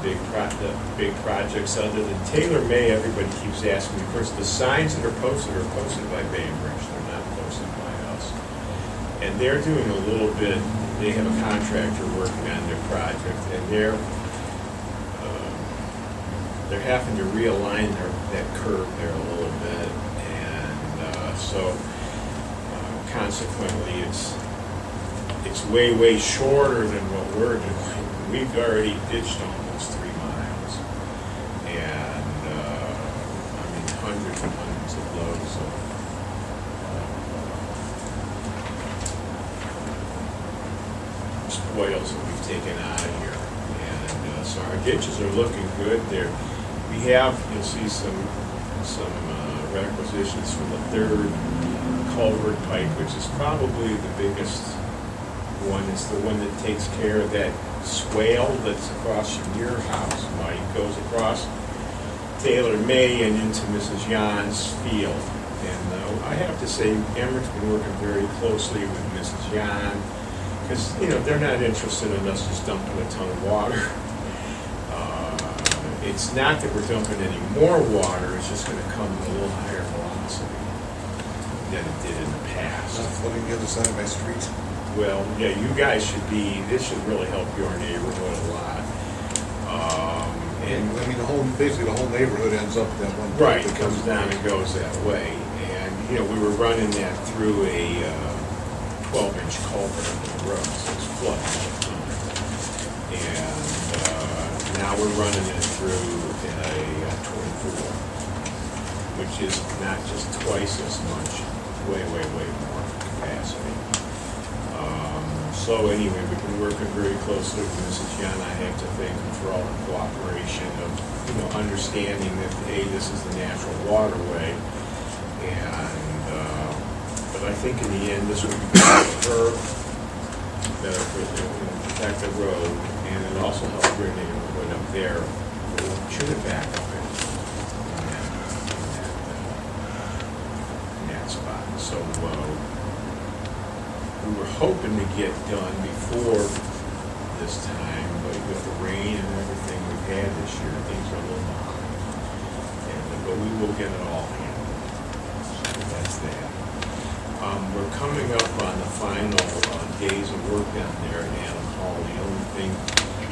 big projects. Other than Taylor May, everybody keeps asking me. Of course, the signs that are posted by Bainbridge. They're not posted by us. And they're doing a little bit. They have a contractor working on their project, and they're having to realign that curve there a little bit, and so consequently, it's way shorter than what we're doing. We've already ditched almost 3 miles, and hundreds and hundreds of loads of spoils that we've taken out of here, and so our ditches are looking good. You'll see some requisitions for the 3rd culvert pipe, which is probably the biggest one. It's the one that takes care of that swale that's across from your house. It goes across Taylor May and into Mrs. Jan's field. And I have to say, Emmerich's been working very closely with Mrs. Jan, because they're not interested in us just dumping a ton of water. It's not that we're dumping any more water, it's just going to come at a little higher velocity than it did in the past. Not flooding the other side of my street. Well, yeah, you guys this should really help your neighborhood a lot. And Basically the whole neighborhood ends up that one. Right, it comes down and goes that way. And, we were running that through a 12-inch culvert under the road, so it's flooding all the time. And now we're running it through a 24, which is not just twice as much, way more capacity. So anyway, we've been working very closely with Mrs. Young. I have to thank them for all the cooperation of, understanding that, hey, this is the natural waterway. And, but I think in the end, this will be better for her, better for protect the road, and it also helps your neighborhood up there. Should it back up in that spot. So, we were hoping to get done before this time, but with the rain and everything we've had this year, things are a little behind. But we will get it all handled. So that's that. We're coming up on the final days of work down there at Adam Hall. The only thing,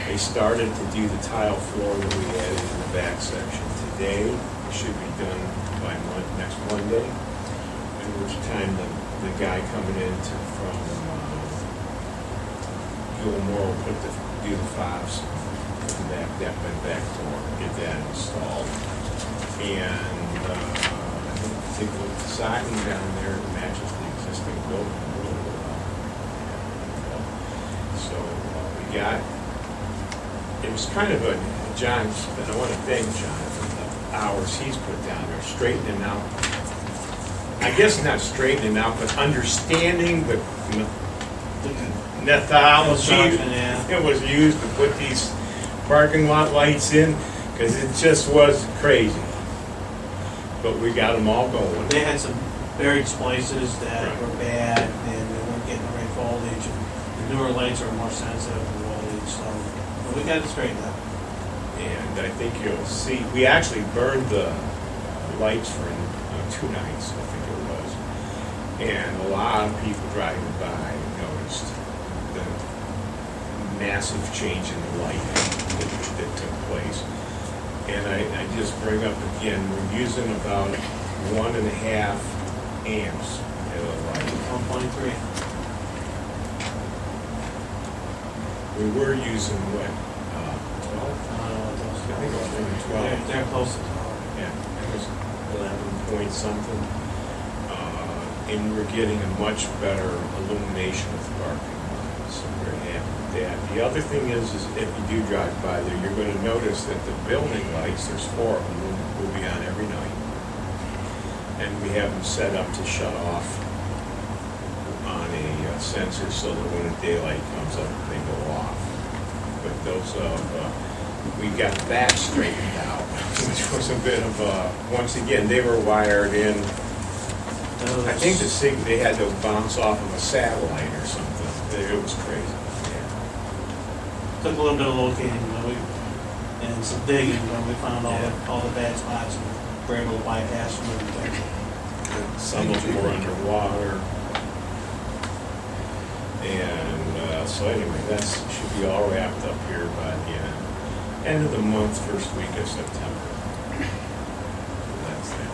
they started to do the tile floor that we added in the back section today. It should be done by next Monday, at which time the guy coming in from Gilmore will do the fobs, that back door, get that installed. And I think the siding down there matches the existing building really well. So we got, it was kind of and I want to thank John for the hours he's put down there, straightening out. I guess not straightening out, but understanding the methodology Construction, yeah. it was used to put these parking lot lights in, because it just was crazy. But we got them all going. They had some buried splices that Right. were bad, and they weren't getting the right voltage, and the newer lights are more sensitive to voltage, so but we got it straightened out. And I think you'll see, we actually burned the lights for 2 nights, I think it was. And a lot of people driving by noticed the massive change in the light that took place. And I just bring up again, we're using about 1.5 amps of the light. 1.3. We were using what, 12? I think it was maybe 12. They're close to 12. Yeah, it was 11 point something. And we're getting a much better illumination of the parking lot, so we're happy with that. The other thing is if you do drive by there, you're gonna notice that the building lights, there's 4 of them, will be on every night. And we have them set up to shut off on a sensor so that when the daylight comes up, they go off. But those, we got that straightened out, which was a bit of once again, they were wired in. I think they had to bounce off of a satellite or something. It was crazy. Yeah. Took a little bit of locating, but and some digging, but we found all the bad spots, and we're able to bypass them and things. Some of them were underwater. And so anyway, that should be all wrapped up here by the end of the month, first week of September. That's that.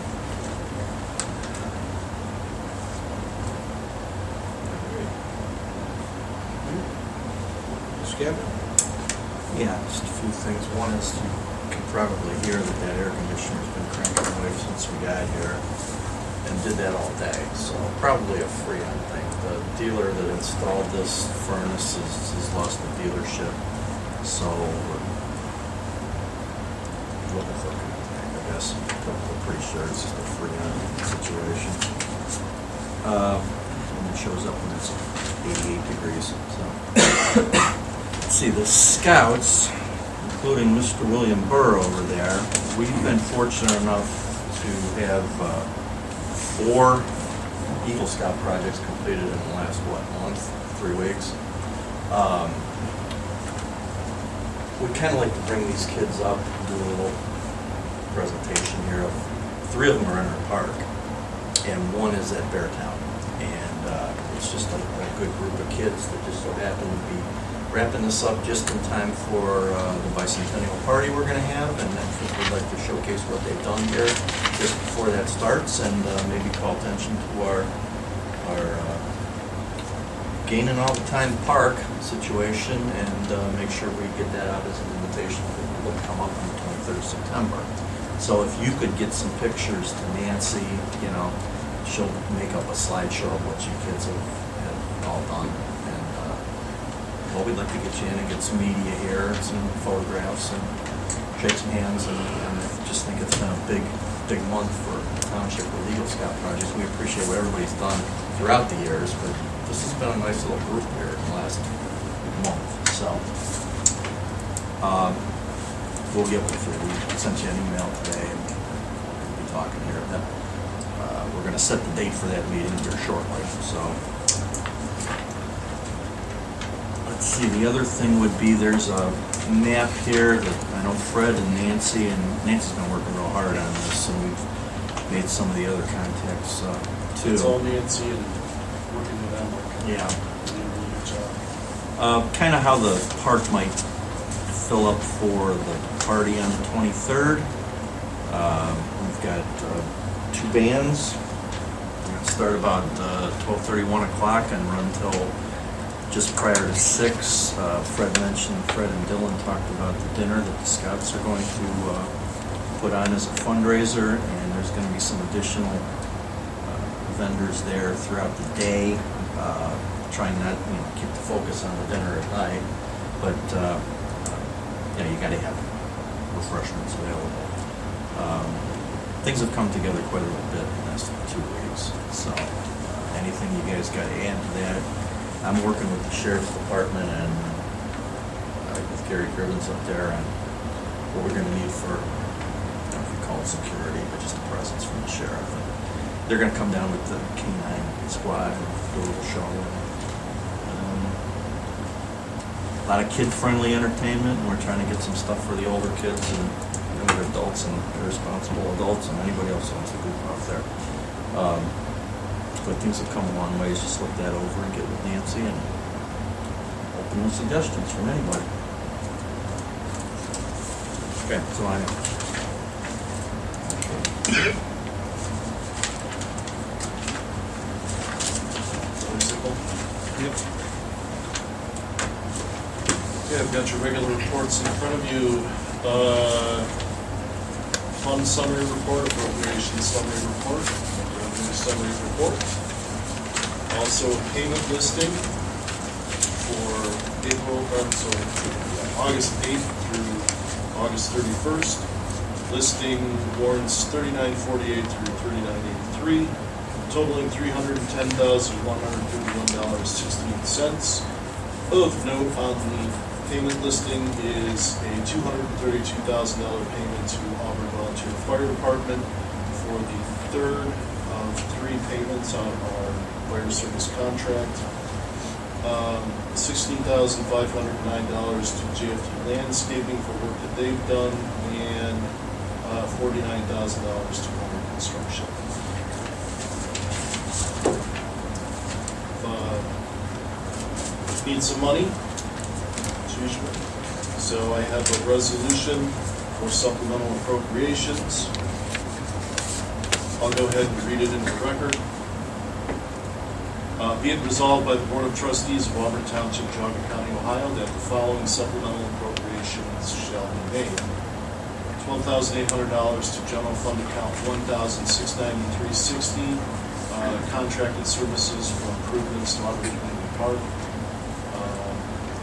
Skip? Yeah, just a few things. One is you can probably hear that air conditioner's been cranking away since we got here and did that all day. So probably a Freon thing. The dealer that installed this furnace has lost the dealership. So we're looking for a contact, I guess. I'm pretty sure it's just a Freon situation. And it shows up when it's 88 degrees. So. See, the scouts, including Mr. William Burr over there, we've been fortunate enough to have 4 Eagle Scout projects completed in the last, month, 3 weeks. We kind of like to bring these kids up and do a little presentation here. 3 of them are in our park, and 1 is at Beartown. And it's just a good group of kids that just so happen to be wrapping this up just in time for the bicentennial party we're going to have, and I think we'd like to showcase what they've done here just before that starts, and maybe call attention to our gaining all the time park situation, and make sure we get that out as an invitation for people to come up on the 23rd of September. So if you could get some pictures to Nancy, she'll make up a slideshow of what you kids have all done. Well, we'd like to get you in and get some media here, and some photographs, and shake some hands, and I just think it's been a big month for the township with Eagle Scout projects. We appreciate what everybody's done throughout the years, but this has been a nice little group here in the last month. So we'll get with you. We sent you an email today, and we'll be talking here. Then we're going to set the date for that meeting here shortly. So. Let's see, the other thing would be there's a map here that I know Fred and Nancy's been working real hard on this, and we've made some of the other contacts too. It's all Nancy and working with them. Yeah. Doing a really good job. Kind of how the park might fill up for the party on the 23rd. We've got 2 bands. We're going to start about 12:30, 1 o'clock and run till just prior to 6. Fred and Dylan talked about the dinner that the Scouts are going to put on as a fundraiser, and there's going to be some additional vendors there throughout the day, trying not keep the focus on the dinner at night, but you got to have refreshments available. Things have come together quite a little bit in the last 2 weeks, so anything you guys got to add to that, I'm working with the sheriff's department and with Gary Cribbins up there on what we're gonna need for, I don't know if you call it security, but just a presence from the sheriff. And they're gonna come down with the K-9 squad and do a little show. A lot of kid-friendly entertainment, and we're trying to get some stuff for the older kids and younger adults and irresponsible adults and anybody else who wants to goof off there. But things have come a long ways. Just look that over and get with Nancy and open with suggestions from anybody. Okay, so I am. Yep. Okay, I've got your regular reports in front of you. Fund summary report, appropriation summary report, revenue summary report. Also a payment listing for August 8th through August 31st. Listing warrants 3948 through 3983, totaling $310,131.16. Of note on the payment listing is a $232,000 payment to Auburn Volunteer Fire Department for the third of 3 payments on our fire service contract. $16,509 to JFT Landscaping for work that they've done, and $49,000 to Owner Construction. Need some money, as usual. So I have a resolution for supplemental appropriations. I'll go ahead and read it into the record. Be it resolved by the Board of Trustees of Auburn Township, Geauga County, Ohio, that the following supplemental appropriations shall be made. $12,800 to general fund account 1,693.60, contracted services for improvements to Auburn Community Park.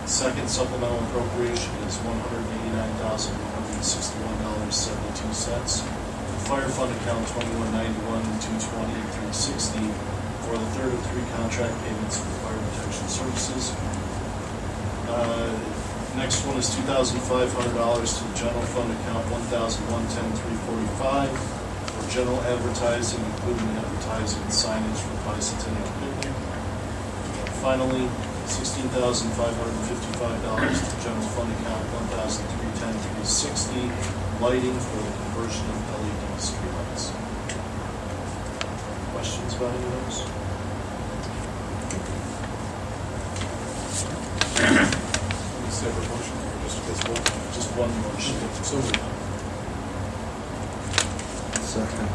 Second supplemental appropriation is $189,161.72. Fire fund account 2191-220-360 for the third of 3 contract payments for fire protection services. Next one is $2,500 to the general fund account 1,110-345 for general advertising, including advertising and signage for bicentennial picnic. Finally, $16,555 to general fund account 1,310-360, lighting for the conversion of LED streetlights. Questions about any of those? Separate motion, or Just one motion. so moved. Second.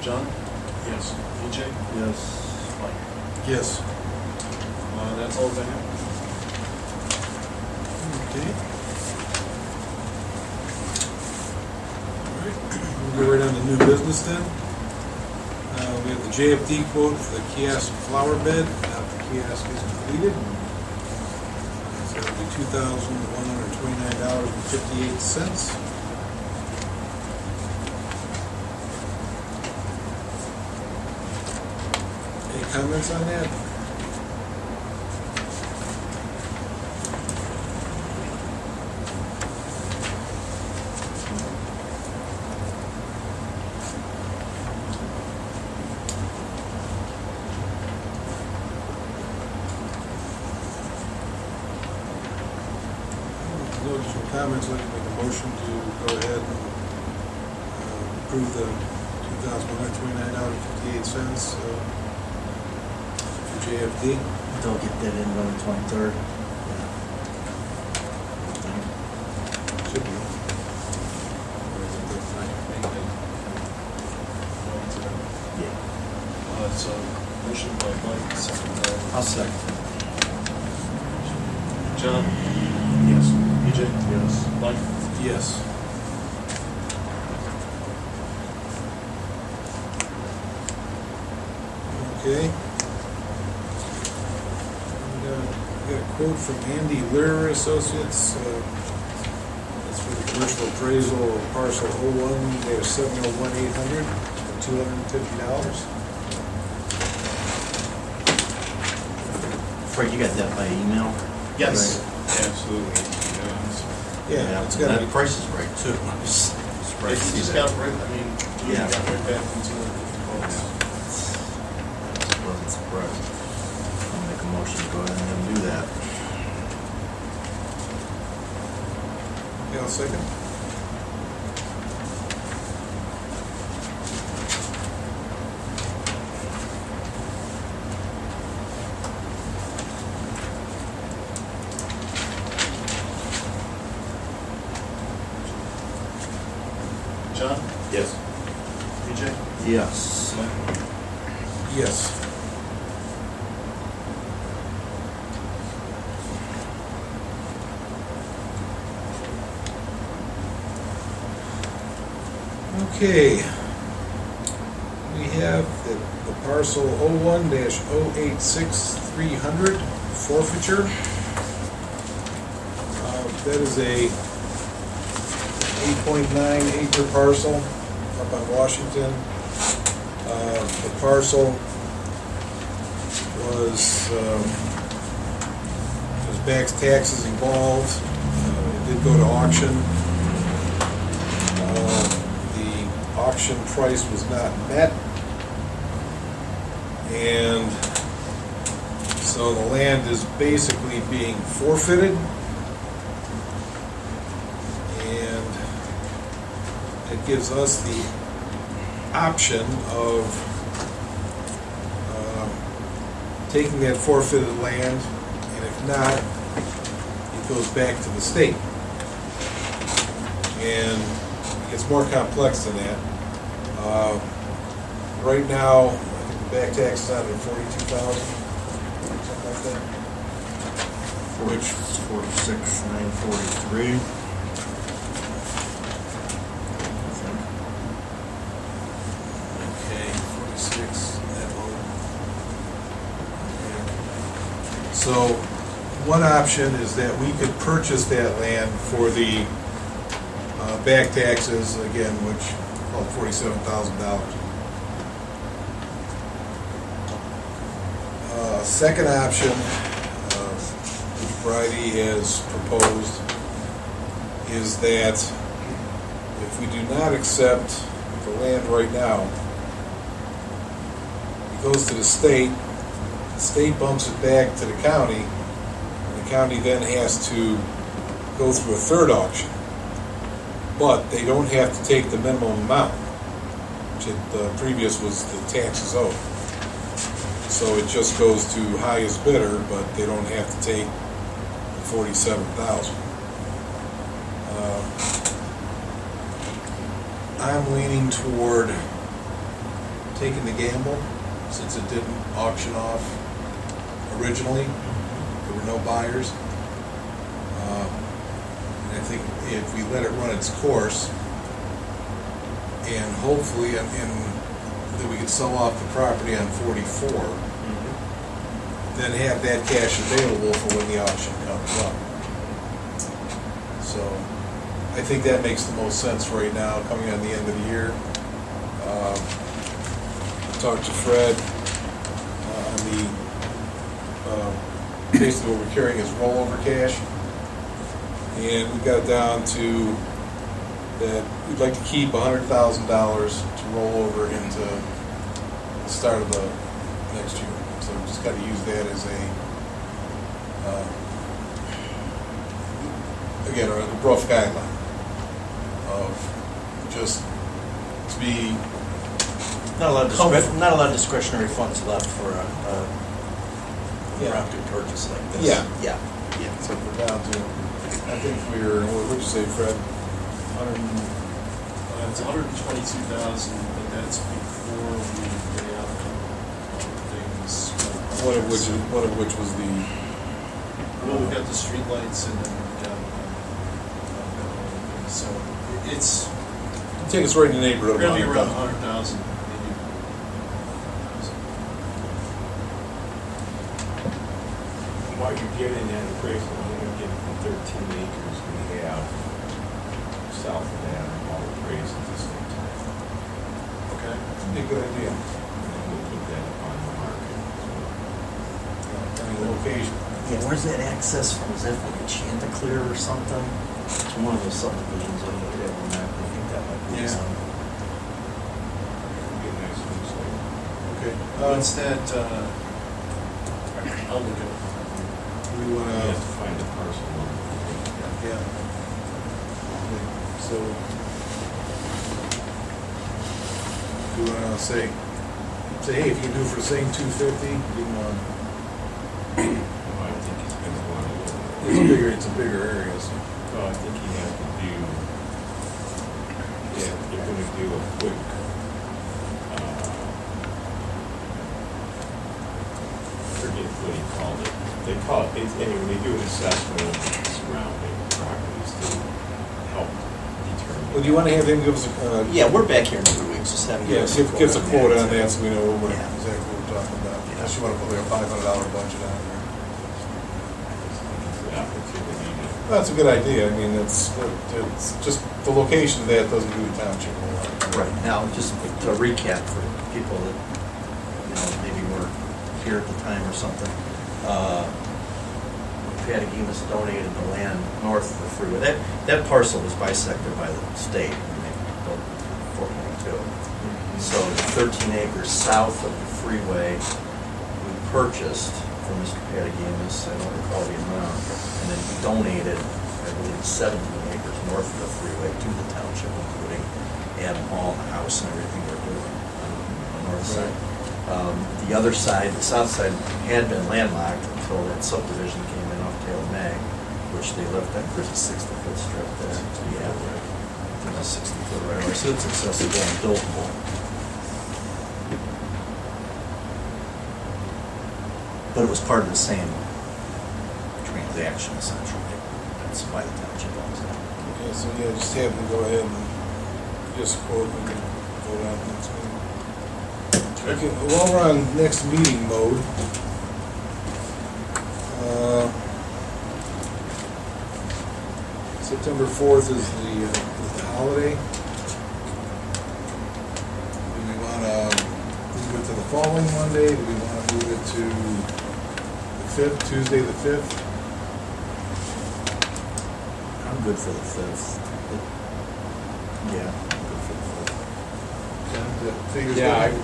John? Yes. EJ? Yes. Mike? Yes. That's all I have. Okay. All right, we'll go right on to new business then. We have the JFD quote for the kiosk flower bed. Now the kiosk is completed. So it'll be $2,129.58. Any comments on that? No additional comments, I'd like to make a motion to go ahead and approve the $2,129.58 for JFD. They'll get that in by the 23rd. Should be. It's a motion by Mike, second by I'll second. John. Yes. EJ? Yes. Mike? Yes. Okay. quote from Andy Lear Associates. That's for the commercial appraisal of parcel 01-701800 for $250. Fred, you got that by email? Yes. Absolutely. Yeah, it's got to be. That price is right too. I'm just surprised to It's see just that. got right, I mean, we Yeah. got right back from 250 quotes. I wasn't surprised. I'll make a motion to go ahead and do that. Yeah, I'll second. John? Yes. BJ? Yes. Yes. Okay. We have the parcel 01-086300 forfeiture. That is a 8.9 acre parcel up on Washington. The parcel was, there's back taxes involved. It did go to auction. The auction price was not met. And so the land is basically being forfeited. And it gives us the option of taking that forfeited land, and if not, it goes back to the state. And it gets more complex than that. Right now, I think the back tax is out at $42,000, something like that. Which is 46,943. Okay, 46, that low. Okay. So, one option is that we could purchase that land for the back taxes, again, which, well, $47,000. Second option, which Bridie has proposed, is that if we do not accept the land right now, it goes to the state bumps it back to the county, and the county then has to go through a third auction. But they don't have to take the minimum amount, which the previous was the taxes owed. So it just goes to highest bidder, but they don't have to take $47,000. I'm leaning toward taking the gamble, since it didn't auction off originally. There were no buyers. And I think if we let it run its course, and hopefully, that we could sell off the property on 44, then have that cash available for when the auction comes up. So, I think that makes the most sense right now, coming on the end of the year. Talked to Fred on the, basically what we're carrying is rollover cash. And we got it down to that we'd like to keep $100,000 to roll over into the start of the next year. So we just got to use that as again, a rough guideline of just to be Not a lot of discretionary funds left for a property purchase like this. Yeah. Yeah. So we're down to, I think we're, what would you say, Fred? 100, It's 122,000, but that's before we pay out things. one of which was the, Well, we've got the streetlights and then we've got, so it's, take us right in the we're neighborhood of gonna be around 100,000. 100,000 maybe. while you're getting that appraisal, I'm gonna get the 13 acres we have south of that, all appraised at the same time. Okay. Be a good idea. And then we'll put that up on the market as well. Kind of location. Yeah, where's that access from? Is that like a Chanticleer or something? It's one of those subdivisions I looked at one night. I think that might be Yeah. some. It'll be a nice one, so. Okay. What's that, I'll look at it. We You want have to, to find the parcel number. yeah. Okay, so, do you want to say, hey, if you can do for saying 250, you know, Oh, I think he's gonna want to. it's a bigger area, so. Well, I think he has to do, yeah, they're gonna do a quick, I forget what he called it. They call it, anyway, they do an assessment of the surrounding properties to help determine. Well, do you want to have him give us a, Yeah, we're back here in 2 weeks. Just have him yeah, us give us a quote on that. that so we know what Yeah. exactly what we're talking about. Unless you want to put like a $500 budget on there. It's an opportunity to. Well, that's a good idea. I mean, it's just the location of that doesn't do the township a lot. Right, now, just to recap for people that, maybe were here at the time or something. Patagonis donated the land north of the freeway. That parcel was bisected by the state, and they built 4.2. So 13 acres south of the freeway, we purchased from Mr. Patagonis, I don't recall the amount, and then he donated, I believe, 17 acres north of the freeway to the township, including Adam Hall, the house and everything we're doing on the north side. The other side, the south side, had been landlocked until that subdivision came in off Taylor Mag, which they left, I think there's a 60-foot strip there. Yeah, there's a 60-foot right away, so it's accessible and buildable. But it was part of the same transaction essentially. That's why the township owns it. Okay, so yeah, just have them go ahead and just quote and vote on next meeting. Okay, while we're on next meeting mode, September 4th is the holiday. Do we want to move it to the following Monday? Do we want to move it to the 5th, Tuesday the 5th? I'm good for the 5th. Yeah, I'm good for the 5th. Ken, that figures Yeah, good?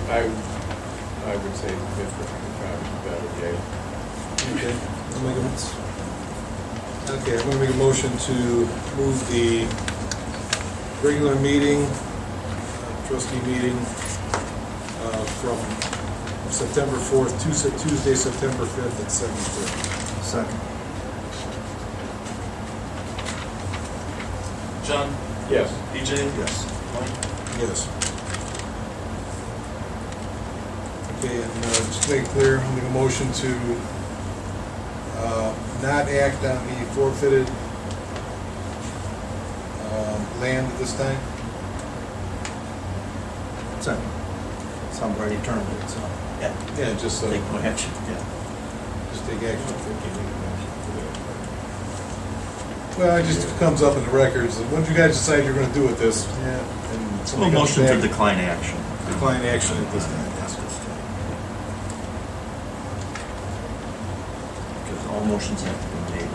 I would say the fifth would be probably a better day. Okay, I'll make okay, I'm gonna make a motion to move the regular meeting, trustee meeting, from September 4th to Tuesday, September 5th at 7:30. Second. John? Yes. EJ? Yes. Mike? Yes. Okay, and just to make it clear, I'll make a motion to not act on the forfeited land at this time. Second. Some already termed it, so, yeah. Yeah, just, Take no action, yeah. just take action. I think you need a motion for that. Well, it just comes up in the records, and once you guys decide you're gonna do with this, yeah, and Well, somebody comes motion to back, decline action. decline action at this time, yes. Because all motions have to be made.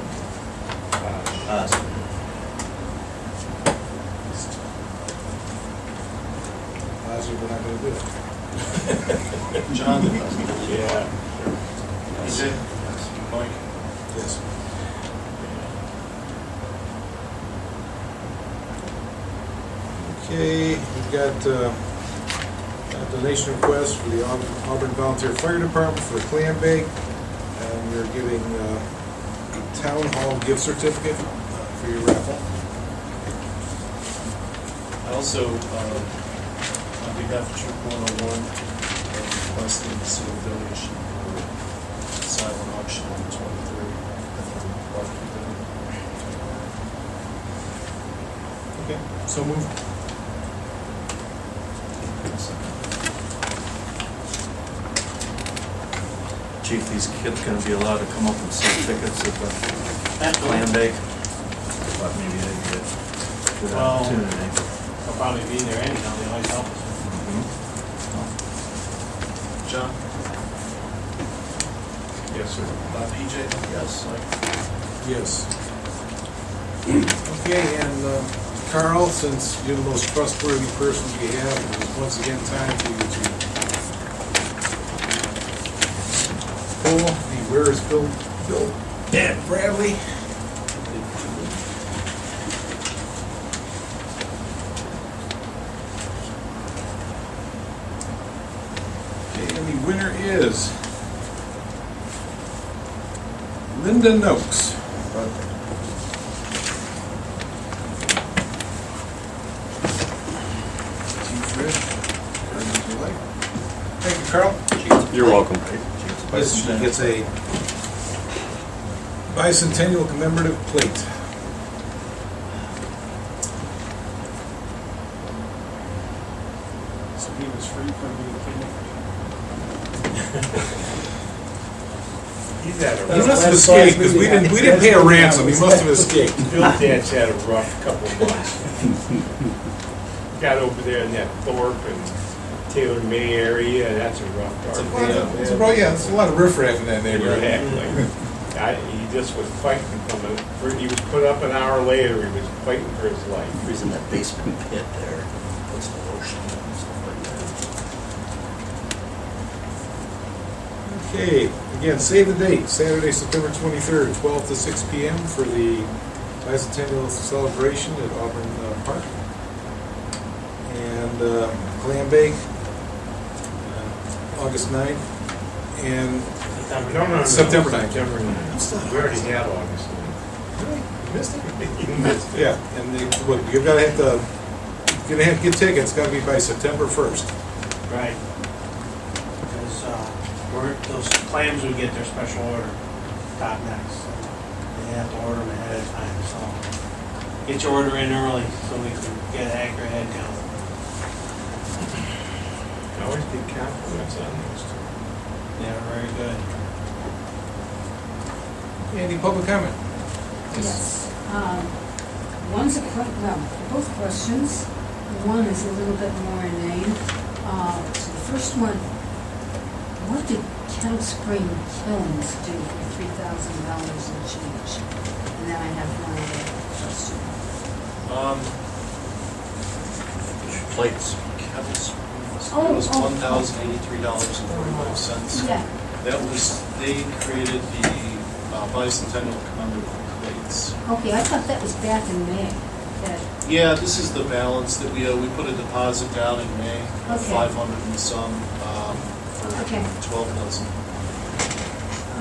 Positive we're not gonna do it. John? Yeah. EJ? Mike? Yes. Okay, we've got a donation request for the Auburn Volunteer Fire Department for a clam bake. And we're giving a town hall gift certificate for your raffle. I also, on behalf of Troop 101, am requesting a single donation for silent auction on the 23rd. Okay, so moved. Chief, these kids gonna be allowed to come up and sell tickets at the Absolutely. clam bake? Thought maybe they'd get a good Well- opportunity. They'll probably be there anyhow, they always help us. John? Yes, sir. PJ? Yes. Yes. Okay, and Carl, since you're the most trustworthy person we have, it is once again time for you to pull the Where is Bill Bradley? Okay, and the winner is Linda Noakes. Chief Rich, would you like? Thank you, Carl. You're welcome. Yes, she gets a bicentennial commemorative plate. So he was free from being kidnapped. He's had a He must have escaped, because we didn't pay a ransom, he must have escaped. Bill Dad's had a rough couple of months. Got over there in that Thorpe and Taylor May area, that's a rough part. Yeah, there's a lot of riffraff in that neighborhood. Exactly. He just was fighting he was put up an hour later, he was fighting for his life. He's in that basement pit there, puts the lotion and stuff like that. Okay, again, save the date, Saturday, September 23rd, 12 to 6 p.m. for the bicentennial celebration at Auburn Park. And clam bake, August 9th, and No. September 9th. September 9th. We already had August 9th. You missed it? You missed it. Yeah, and you're gonna have to get tickets, gotta be by September 1st. Right. Because, those clams would get their special order, top next. They have to order them ahead of time, so get your order in early so we can get an accurate head count. I always get compliments on those two. They're very good. Any public comment? Yes. One's a well, both questions. One is a little bit more inane. So the first one, what did Kettle Spring Kilns do for $3,000 and change? And then I have one other question. Plates. Kettle Springs, Oh, it was oh, $1,083.45. Yeah. That was, they created the bicentennial commemorative plates. Okay, I thought that was back in May. That, Yeah, this is the balance that we owe. We put a deposit down in May, of Okay. 500 and some, for Okay. 12 dozen.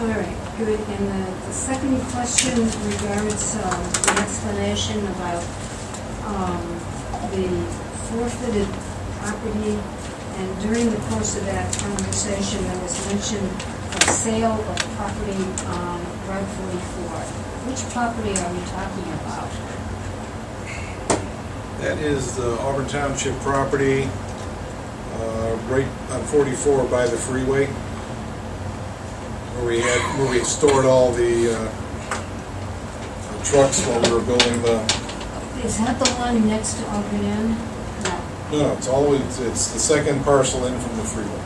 all right, good. And the second question regards the explanation about the forfeited property. And during the course of that conversation, there was mention of sale of property rightfully for. Which property are we talking about? That is the Auburn Township property, right on 44 by the freeway, where we stored all the trucks while we were building the. Is that the one next to Auburn Inn? No. No, it's always it's the second parcel in from the freeway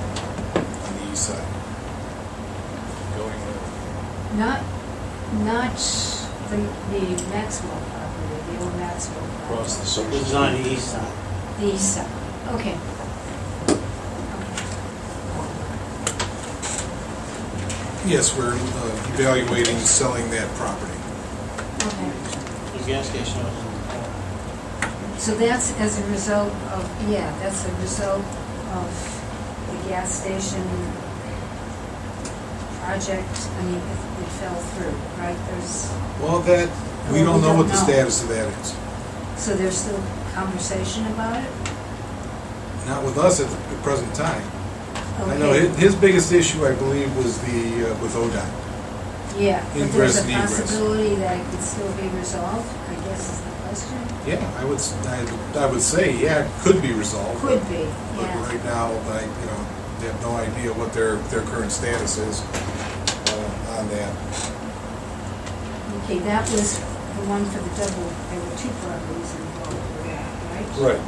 on the east side. Going Not the Maxwell property, the old Maxwell property. Across the So street. this is on the east side. The east side, okay. Yes, we're evaluating selling that property. Okay. The gas station was in So that's as a result of, that's a result of the gas station project. I mean, it fell through, right? Well, we don't know what the status of that is. So there's still conversation about it? Not with us at the present time. I know Okay. his biggest issue, I believe, was with ODOT. Yeah, but there's Ingress a and egress. possibility that it could still be resolved, I guess is the question. Yeah, I would say, yeah, it could be resolved. Could be, But yeah. right now, they have no idea what their current status is. on that. Okay, that was the one for the double, there were two properties involved with that, right? Right,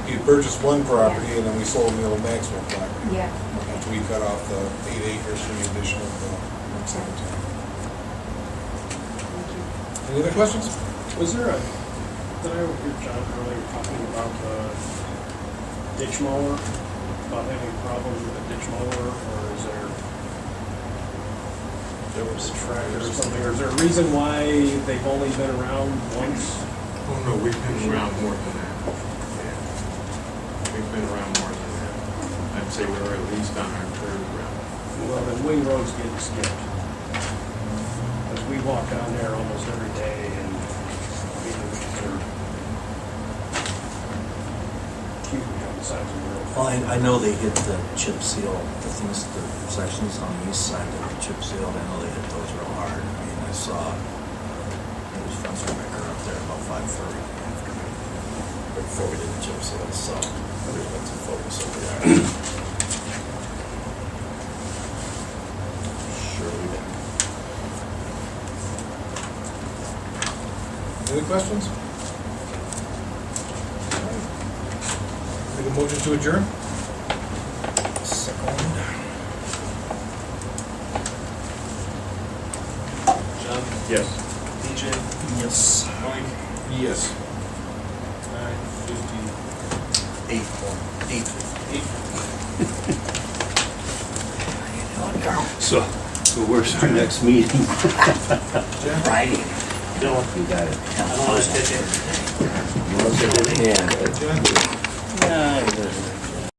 he purchased one property and then we sold him the old Maxwell property. Yeah, After okay. we cut off the 8 acres for the addition of the Okay. Thank you. Any other questions? Was there a, did I overhear John earlier talking about the ditch mower, about having problems with the ditch mower, or is there was a tractor or something, or is there a reason why they've only been around once? Oh, no, we've been around more than that. Yeah. We've been around more than that. I'd say we're at least on our third round. Well, then Wing Road's getting skipped. Because we walk down there almost every day and, I mean, they're huge on the sides of the road. Well, I know they hit the chip seal, the things, the sections on the east side that were chip sealed, I know they hit those real hard. I mean, I saw, it was fence maker up there about 5:30 in the afternoon, before we did the chip seal, so there's been some focus over there. Sure we did. Any other questions? Make a motion to adjourn? Second. John, Yes. DJ, Yes. Mike, Yes. 9:58. 8. So where's our next meeting? Friday. Bill, You got it. I don't want to sit there. John? Yeah.